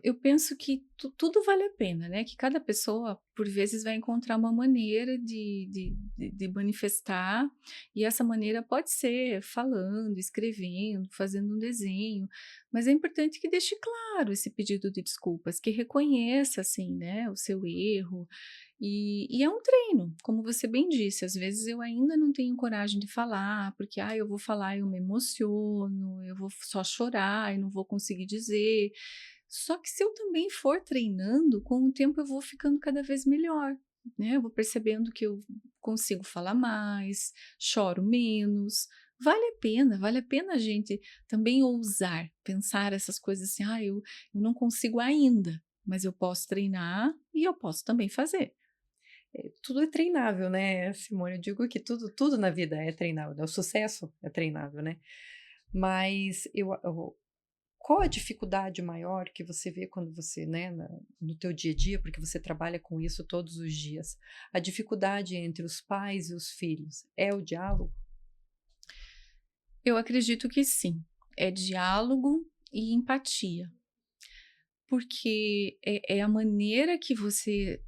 Eu penso que tudo vale a pena, né? Que cada pessoa, por vezes, vai encontrar uma maneira de manifestar, e essa maneira pode ser falando, escrevendo, fazendo um desenho, mas é importante que deixe claro esse pedido de desculpas, que reconheça, assim, né, o seu erro. E é um treino, como você bem disse, às vezes eu ainda não tenho coragem de falar, porque eu vou falar, eu me emociono, eu vou só chorar e não vou conseguir dizer. Só que se eu também for treinando, com o tempo eu vou ficando cada vez melhor, né? Eu vou percebendo que eu consigo falar mais, choro menos. Vale a pena a gente também ousar, pensar essas coisas assim, eu não consigo ainda, mas eu posso treinar e eu posso também fazer. Tudo é treinável, né, Simone, eu digo que tudo na vida é treinável, né, o sucesso é treinável, né. Mas qual a dificuldade maior que você vê quando você, né, no teu dia a dia, porque você trabalha com isso todos os dias, a dificuldade entre os pais e os filhos é o diálogo? Eu acredito que sim, é diálogo e empatia, porque é a maneira que você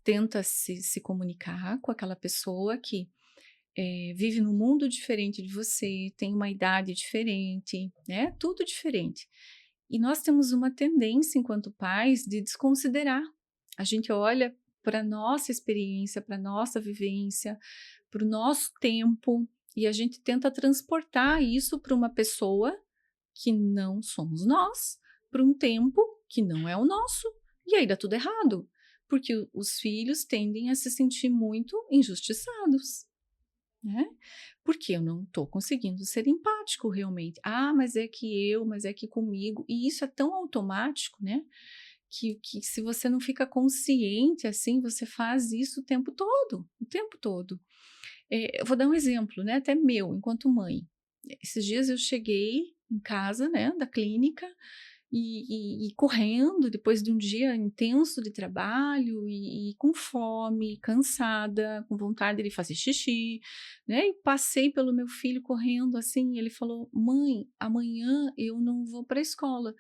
tenta se comunicar com aquela pessoa que vive num mundo diferente de você, tem uma idade diferente, né? Tudo diferente. E nós temos uma tendência, enquanto pais, de desconsiderar. A gente olha para a nossa experiência, para a nossa vivência, para o nosso tempo, e a gente tenta transportar isso para uma pessoa que não somos nós, para um tempo que não é o nosso, e aí dá tudo errado, porque os filhos tendem a se sentir muito injustiçados, né? Porque eu não estou conseguindo ser empático realmente. Mas é que comigo. E isso é tão automático, né? Que se você não fica consciente assim, você faz isso o tempo todo, o tempo todo. Eu vou dar um exemplo, né? Até meu, enquanto mãe. Esses dias eu cheguei em casa, né, da clínica, e correndo depois de um dia intenso de trabalho e com fome, cansada, com vontade de fazer xixi, né? E passei pelo meu filho correndo assim, e ele falou: "Mãe, amanhã eu não vou para a escola",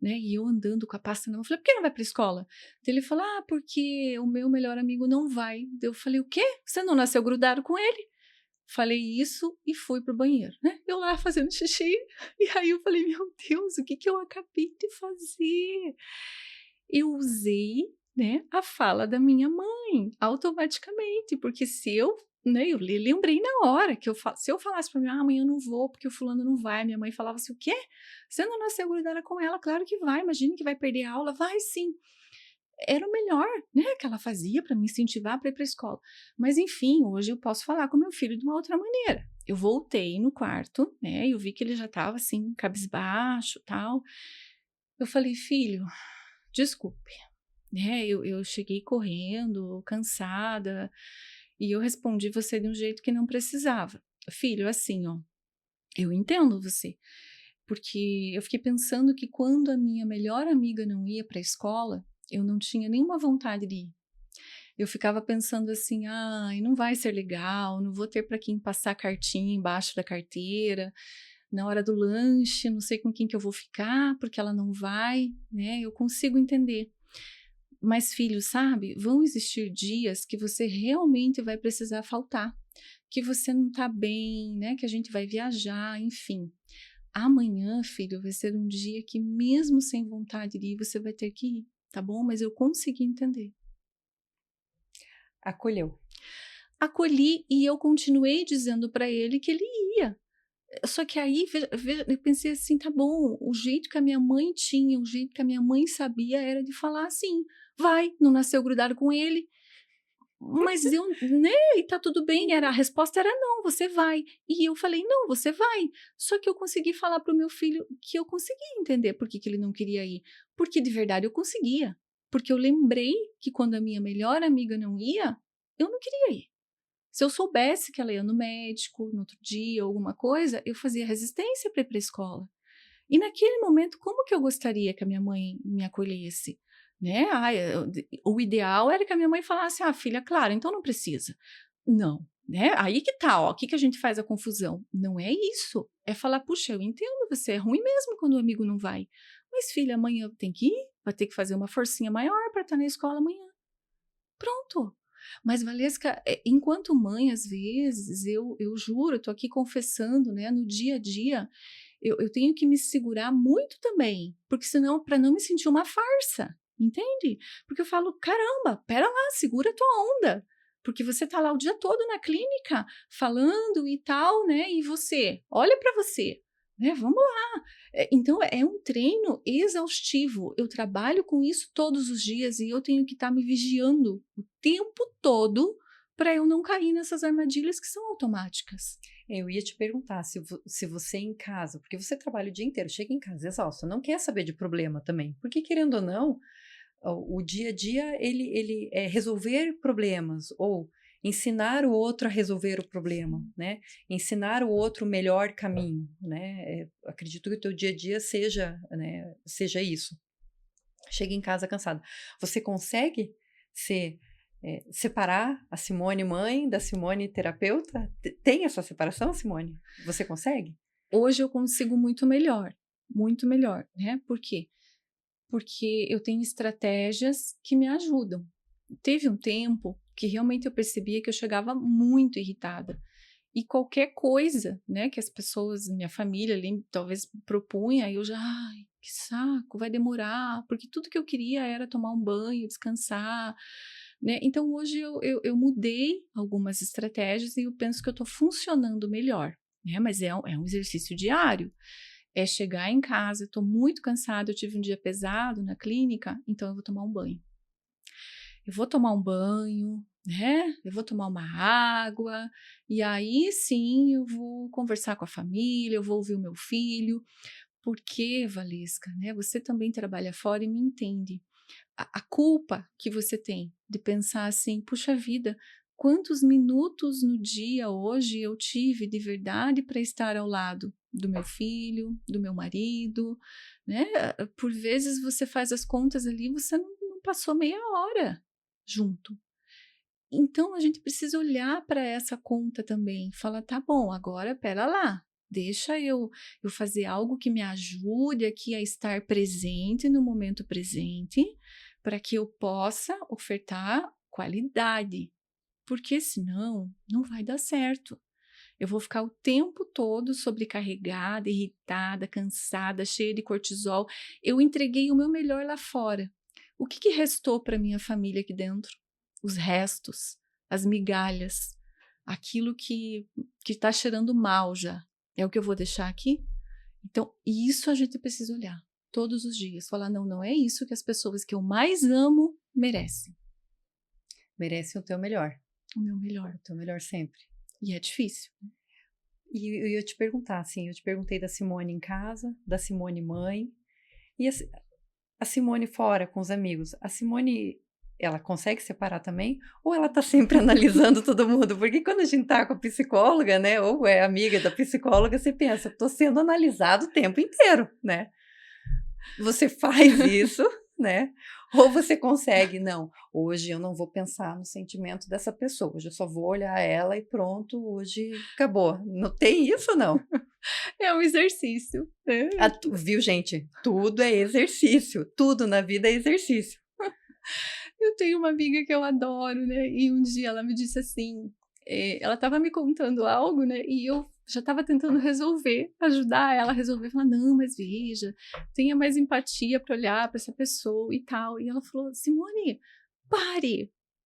né? E eu andando com a pasta na mão, eu falei: "Por que não vai para a escola?" Daí ele falou: "Porque o meu melhor amigo não vai." Daí eu falei: "O quê? Você não nasceu grudado com ele?" Falei isso e fui pro banheiro, né, eu lá fazendo xixi, e aí eu falei: "Meu Deus, o que que eu acabei de fazer?" Eu usei, né, a fala da minha mãe, automaticamente, porque se eu, né, eu lembrei na hora que se eu falasse para mim: "Amanhã eu não vou porque o fulano não vai", minha mãe falava assim: "O quê? Você não nasceu grudada com ela? Claro que vai, imagina que vai perder a aula." "Vai sim." Era o melhor, né, que ela fazia para me incentivar para ir para a escola. Mas enfim, hoje eu posso falar com meu filho de uma outra maneira. Eu voltei no quarto, né, eu vi que ele já estava assim, cabisbaixo, tal. Eu falei: "Filho, desculpe, né, eu cheguei correndo, cansada, e eu respondi você de um jeito que não precisava. Filho, assim, ó, eu entendo você, porque eu fiquei pensando que quando a minha melhor amiga não ia para a escola, eu não tinha nenhuma vontade de ir. Eu ficava pensando assim: "Ai, não vai ser legal, não vou ter para quem passar cartinha embaixo da carteira, na hora do lanche, não sei com quem que eu vou ficar, porque ela não vai", né, eu consigo entender. Mas filho, sabe, vão existir dias que você realmente vai precisar faltar, que você não tá bem, né, que a gente vai viajar, enfim. Amanhã, filho, vai ser um dia que mesmo sem vontade de ir, você vai ter que ir, tá bom? Mas eu consegui entender. Acolheu. Acolhi e eu continuei dizendo para ele que ele ia. Só que aí eu pensei assim, tá bom, o jeito que a minha mãe tinha, o jeito que a minha mãe sabia era de falar assim, vai, não nasceu grudado com ele, mas eu, né, e tá tudo bem, a resposta era não, você vai. E eu falei, não, você vai. Só que eu consegui falar pro meu filho que eu conseguia entender por que que ele não queria ir, porque de verdade eu conseguia, porque eu lembrei que quando a minha melhor amiga não ia, eu não queria ir. Se eu soubesse que ela ia no médico no outro dia, alguma coisa, eu fazia resistência para ir para a escola. E naquele momento, como que eu gostaria que a minha mãe me acolhesse? Né? O ideal era que a minha mãe falasse, filha, claro, então não precisa. Não, né? Aí que tá, ó, aqui que a gente faz a confusão. Não é isso. É falar, puxa, eu entendo, você é ruim mesmo quando o amigo não vai. Mas, filha, amanhã tem que ir, vai ter que fazer uma forcinha maior para estar na escola amanhã. Pronto. Mas, Valesca, enquanto mãe, às vezes, eu juro, eu tô aqui confessando, né, no dia a dia, eu tenho que me segurar muito também, porque senão, para não me sentir uma farsa, entende? Porque eu falo, caramba, pera lá, segura a tua onda, porque você tá lá o dia todo na clínica, falando e tal, né, e você, olha para você, né, vamos lá. Então, é um treino exaustivo. Eu trabalho com isso todos os dias e eu tenho que estar me vigiando o tempo todo para eu não cair nessas armadilhas que são automáticas. Eu ia te perguntar se você em casa, porque você trabalha o dia inteiro, chega em casa exausta, não quer saber de problema também, porque querendo ou não, o dia a dia ele é resolver problemas ou ensinar o outro a resolver o problema, né? Ensinar o outro o melhor caminho, né? Acredito que o teu dia a dia seja, né, seja isso. Chega em casa cansada. Você consegue separar a Simone mãe da Simone terapeuta? Tem essa separação, Simone? Você consegue? Hoje eu consigo muito melhor, né? Por quê? Porque eu tenho estratégias que me ajudam. Teve um tempo que realmente eu percebia que eu chegava muito irritada. E qualquer coisa, né, que as pessoas, minha família ali, talvez propunha, eu já, ai, que saco, vai demorar, porque tudo que eu queria era tomar um banho, descansar, né? Então hoje eu mudei algumas estratégias e eu penso que eu estou funcionando melhor, né? Mas é um exercício diário. É chegar em casa, estou muito cansada, eu tive um dia pesado na clínica, então eu vou tomar um banho. Eu vou tomar um banho, né? Eu vou tomar uma água, e aí sim eu vou conversar com a família, eu vou ouvir o meu filho, porque, Valesca, né? Você também trabalha fora e me entende. A culpa que você tem de pensar assim, puxa vida, quantos minutos no dia hoje eu tive de verdade para estar ao lado do meu filho, do meu marido, né? Por vezes você faz as contas ali, você não passou meia hora junto. Então a gente precisa olhar para essa conta também, falar, tá bom, agora pera lá, deixa eu fazer algo que me ajude aqui a estar presente no momento presente, para que eu possa ofertar qualidade, porque senão não vai dar certo. Eu vou ficar o tempo todo sobrecarregada, irritada, cansada, cheia de cortisol. Eu entreguei o meu melhor lá fora. O que restou para minha família aqui dentro? Os restos, as migalhas, aquilo que está cheirando mal já. É o que eu vou deixar aqui? Então, isso a gente precisa olhar todos os dias. Falar, não, não é isso que as pessoas que eu mais amo merecem. Merecem o teu melhor. O meu melhor. O teu melhor sempre. E é difícil. E eu ia te perguntar, assim, eu te perguntei da Simone em casa, da Simone mãe, e a Simone fora com os amigos. A Simone, ela consegue separar também? Ou ela tá sempre analisando todo mundo? Porque quando a gente tá com a psicóloga, né, ou é amiga da psicóloga, você pensa, tô sendo analisado o tempo inteiro, né? Você faz isso, né? Ou você consegue, não, hoje eu não vou pensar no sentimento dessa pessoa, hoje eu só vou olhar ela e pronto, hoje acabou. Não tem isso, não. É um exercício. Viu, gente? Tudo é exercício, tudo na vida é exercício. Eu tenho uma amiga que eu adoro, né? E um dia ela me disse assim, ela estava me contando algo, né? E eu já estava tentando ajudar ela a resolver, falar, não, mas veja, tenha mais empatia para olhar para essa pessoa e tal. E ela falou, Simone,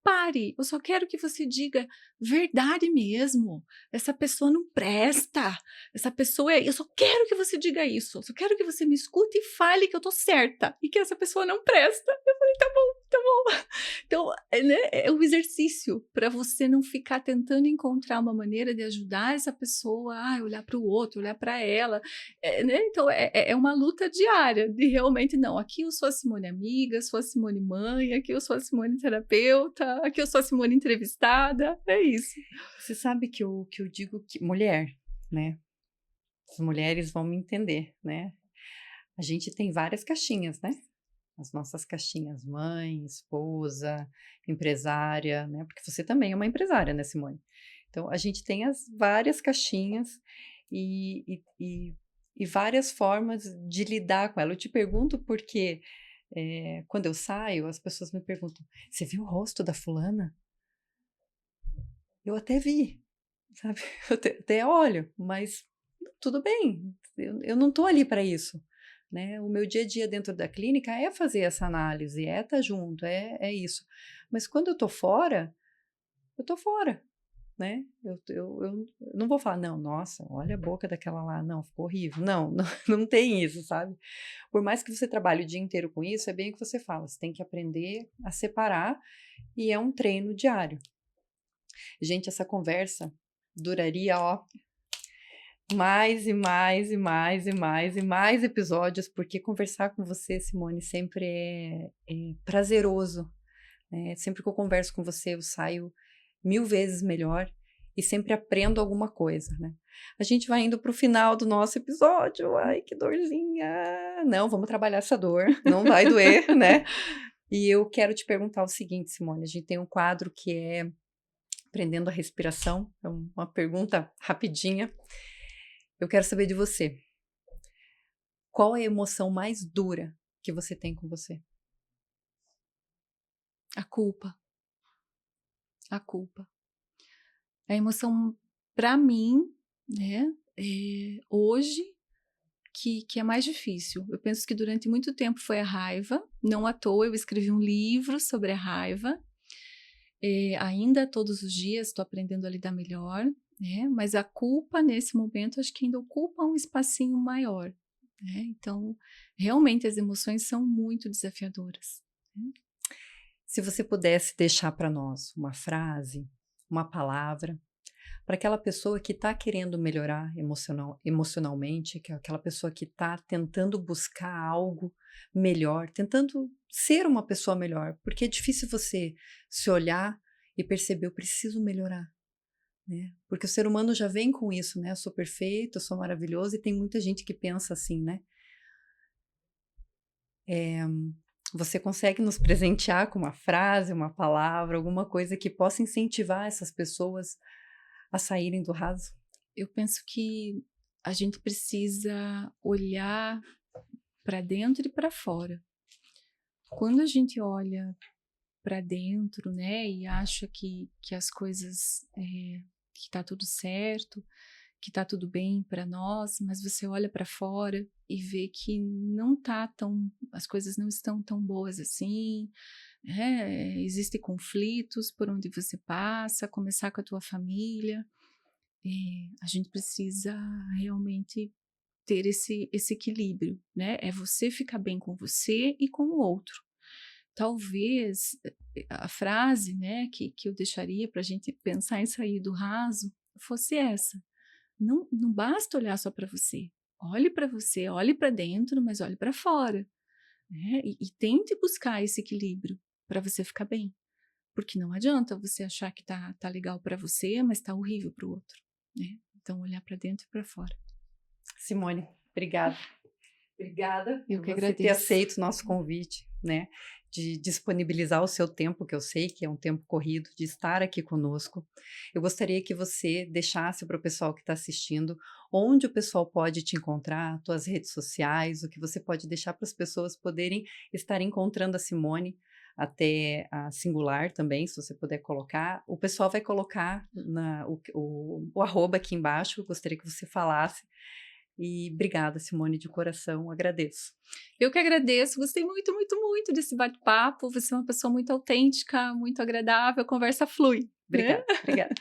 pare, eu só quero que você diga verdade mesmo. Essa pessoa não presta. Essa pessoa eu só quero que você diga isso. Eu só quero que você me escute e fale que eu tô certa e que essa pessoa não presta. Eu falei, tá bom, tá bom. Então, né, é um exercício para você não ficar tentando encontrar uma maneira de ajudar essa pessoa a olhar para o outro, olhar para ela. Né? Então, é uma luta diária de realmente, não, aqui eu sou a Simone amiga, sou a Simone mãe, aqui eu sou a Simone terapeuta, aqui eu sou a Simone entrevistada, é isso. Você sabe que eu digo que mulher, né? As mulheres vão me entender, né? A gente tem várias caixinhas, né? As nossas caixinhas, mãe, esposa, empresária, né? Porque você também é uma empresária, né, Simone? Então, a gente tem as várias caixinhas e várias formas de lidar com ela. Eu te pergunto porque quando eu saio, as pessoas me perguntam, você viu o rosto da fulana? Eu até vi, sabe? Eu até olho, mas tudo bem, eu não estou ali para isso. Né? O meu dia a dia dentro da clínica é fazer essa análise, é estar junto, é isso. Mas quando eu tô fora, né? Eu não vou falar, não, nossa, olha a boca daquela lá, não, ficou horrível. Não, não, não tem isso, sabe? Por mais que você trabalhe o dia inteiro com isso, é bem o que você fala, você tem que aprender a separar e é um treino diário. Gente, essa conversa duraria, ó, mais e mais e mais e mais e mais episódios, porque conversar com você, Simone, sempre é prazeroso, né? Sempre que eu converso com você, eu saio 1000 vezes melhor e sempre aprendo alguma coisa, né? A gente vai indo para o final do nosso episódio, ai, que dorzinha! Não, vamos trabalhar essa dor, não vai doer, né? E eu quero te perguntar o seguinte, Simone, a gente tem um quadro que é Aprendendo a Respiração, é uma pergunta rapidinha. Eu quero saber de você. Qual é a emoção mais dura que você tem com você? A culpa. A culpa. A emoção, para mim, né, hoje, que é mais difícil. Eu penso que durante muito tempo foi a raiva, não à toa eu escrevi um livro sobre a raiva. Ainda todos os dias estou aprendendo a lidar melhor, né? Mas a culpa nesse momento acho que ainda ocupa um espacinho maior, né? Então, realmente as emoções são muito desafiadoras, né? Se você pudesse deixar para nós uma frase, uma palavra, para aquela pessoa que está querendo melhorar emocionalmente, que é aquela pessoa que está tentando buscar algo melhor, tentando ser uma pessoa melhor, porque é difícil você se olhar e perceber, eu preciso melhorar, né? Porque o ser humano já vem com isso, né? Eu sou perfeito, eu sou maravilhoso, e tem muita gente que pensa assim, né? Você consegue nos presentear com uma frase, uma palavra, alguma coisa que possa incentivar essas pessoas a saírem do raso? Eu penso que a gente precisa olhar para dentro e para fora. Quando a gente olha para dentro, né, e acha que as coisas, que está tudo certo, que está tudo bem para nós, mas você olha para fora e vê que não tá tão, as coisas não estão tão boas assim, né? Existem conflitos por onde você passa, começar com a tua família. A gente precisa realmente ter esse equilíbrio, né? É você ficar bem com você e com o outro. Talvez a frase, né, que eu deixaria para a gente pensar em sair do raso fosse essa: não basta olhar só para você, olhe para dentro, mas olhe para fora, né? E tente buscar esse equilíbrio para você ficar bem, porque não adianta você achar que tá legal para você, mas tá horrível para o outro, né? Então olhar para dentro e para fora. Simone, obrigada. Obrigada Eu por que você ter agradeço. aceito o nosso convite, né? De disponibilizar o seu tempo, que eu sei que é um tempo corrido, de estar aqui conosco. Eu gostaria que você deixasse para o pessoal que está assistindo onde o pessoal pode te encontrar, tuas redes sociais, o que você pode deixar para as pessoas poderem estar encontrando a Simone, até a Singular também, se você puder colocar. O pessoal vai colocar o arroba aqui embaixo, eu gostaria que você falasse E obrigada, Simone, de coração, agradeço. Eu que agradeço, gostei muito, muito, muito desse bate-papo. Você é uma pessoa muito autêntica, muito agradável, a conversa flui. Né? Obrigada.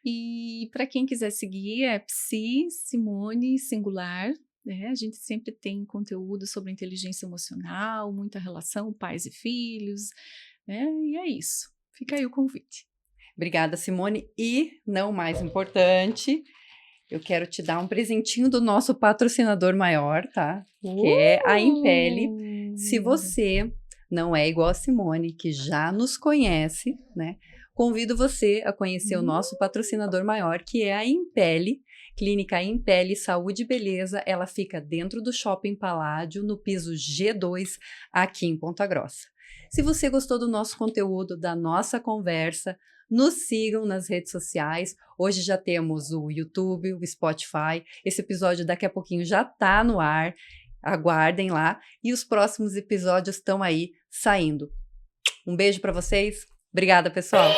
E para quem quiser seguir, é Psi Simone Singular. A gente sempre tem conteúdo sobre inteligência emocional, muita relação, pais e filhos. E é isso. Fica aí o convite. Obrigada, Simone. E, não mais importante, eu quero te dar um presentinho do nosso patrocinador maior, tá? Que é a Impele. Se você não é igual a Simone, que já nos conhece, né? Convido você a conhecer o nosso patrocinador maior, que é a Impele, Clínica Impele Saúde e Beleza. Ela fica dentro do Shopping Paládio, no piso G2, aqui em Ponta Grossa. Se você gostou do nosso conteúdo, da nossa conversa, nos sigam nas redes sociais. Hoje já temos o YouTube, o Spotify. Esse episódio daqui a pouquinho já está no ar. Aguardem lá. E os próximos episódios estão aí saindo. Um beijo para vocês. Obrigada, pessoal.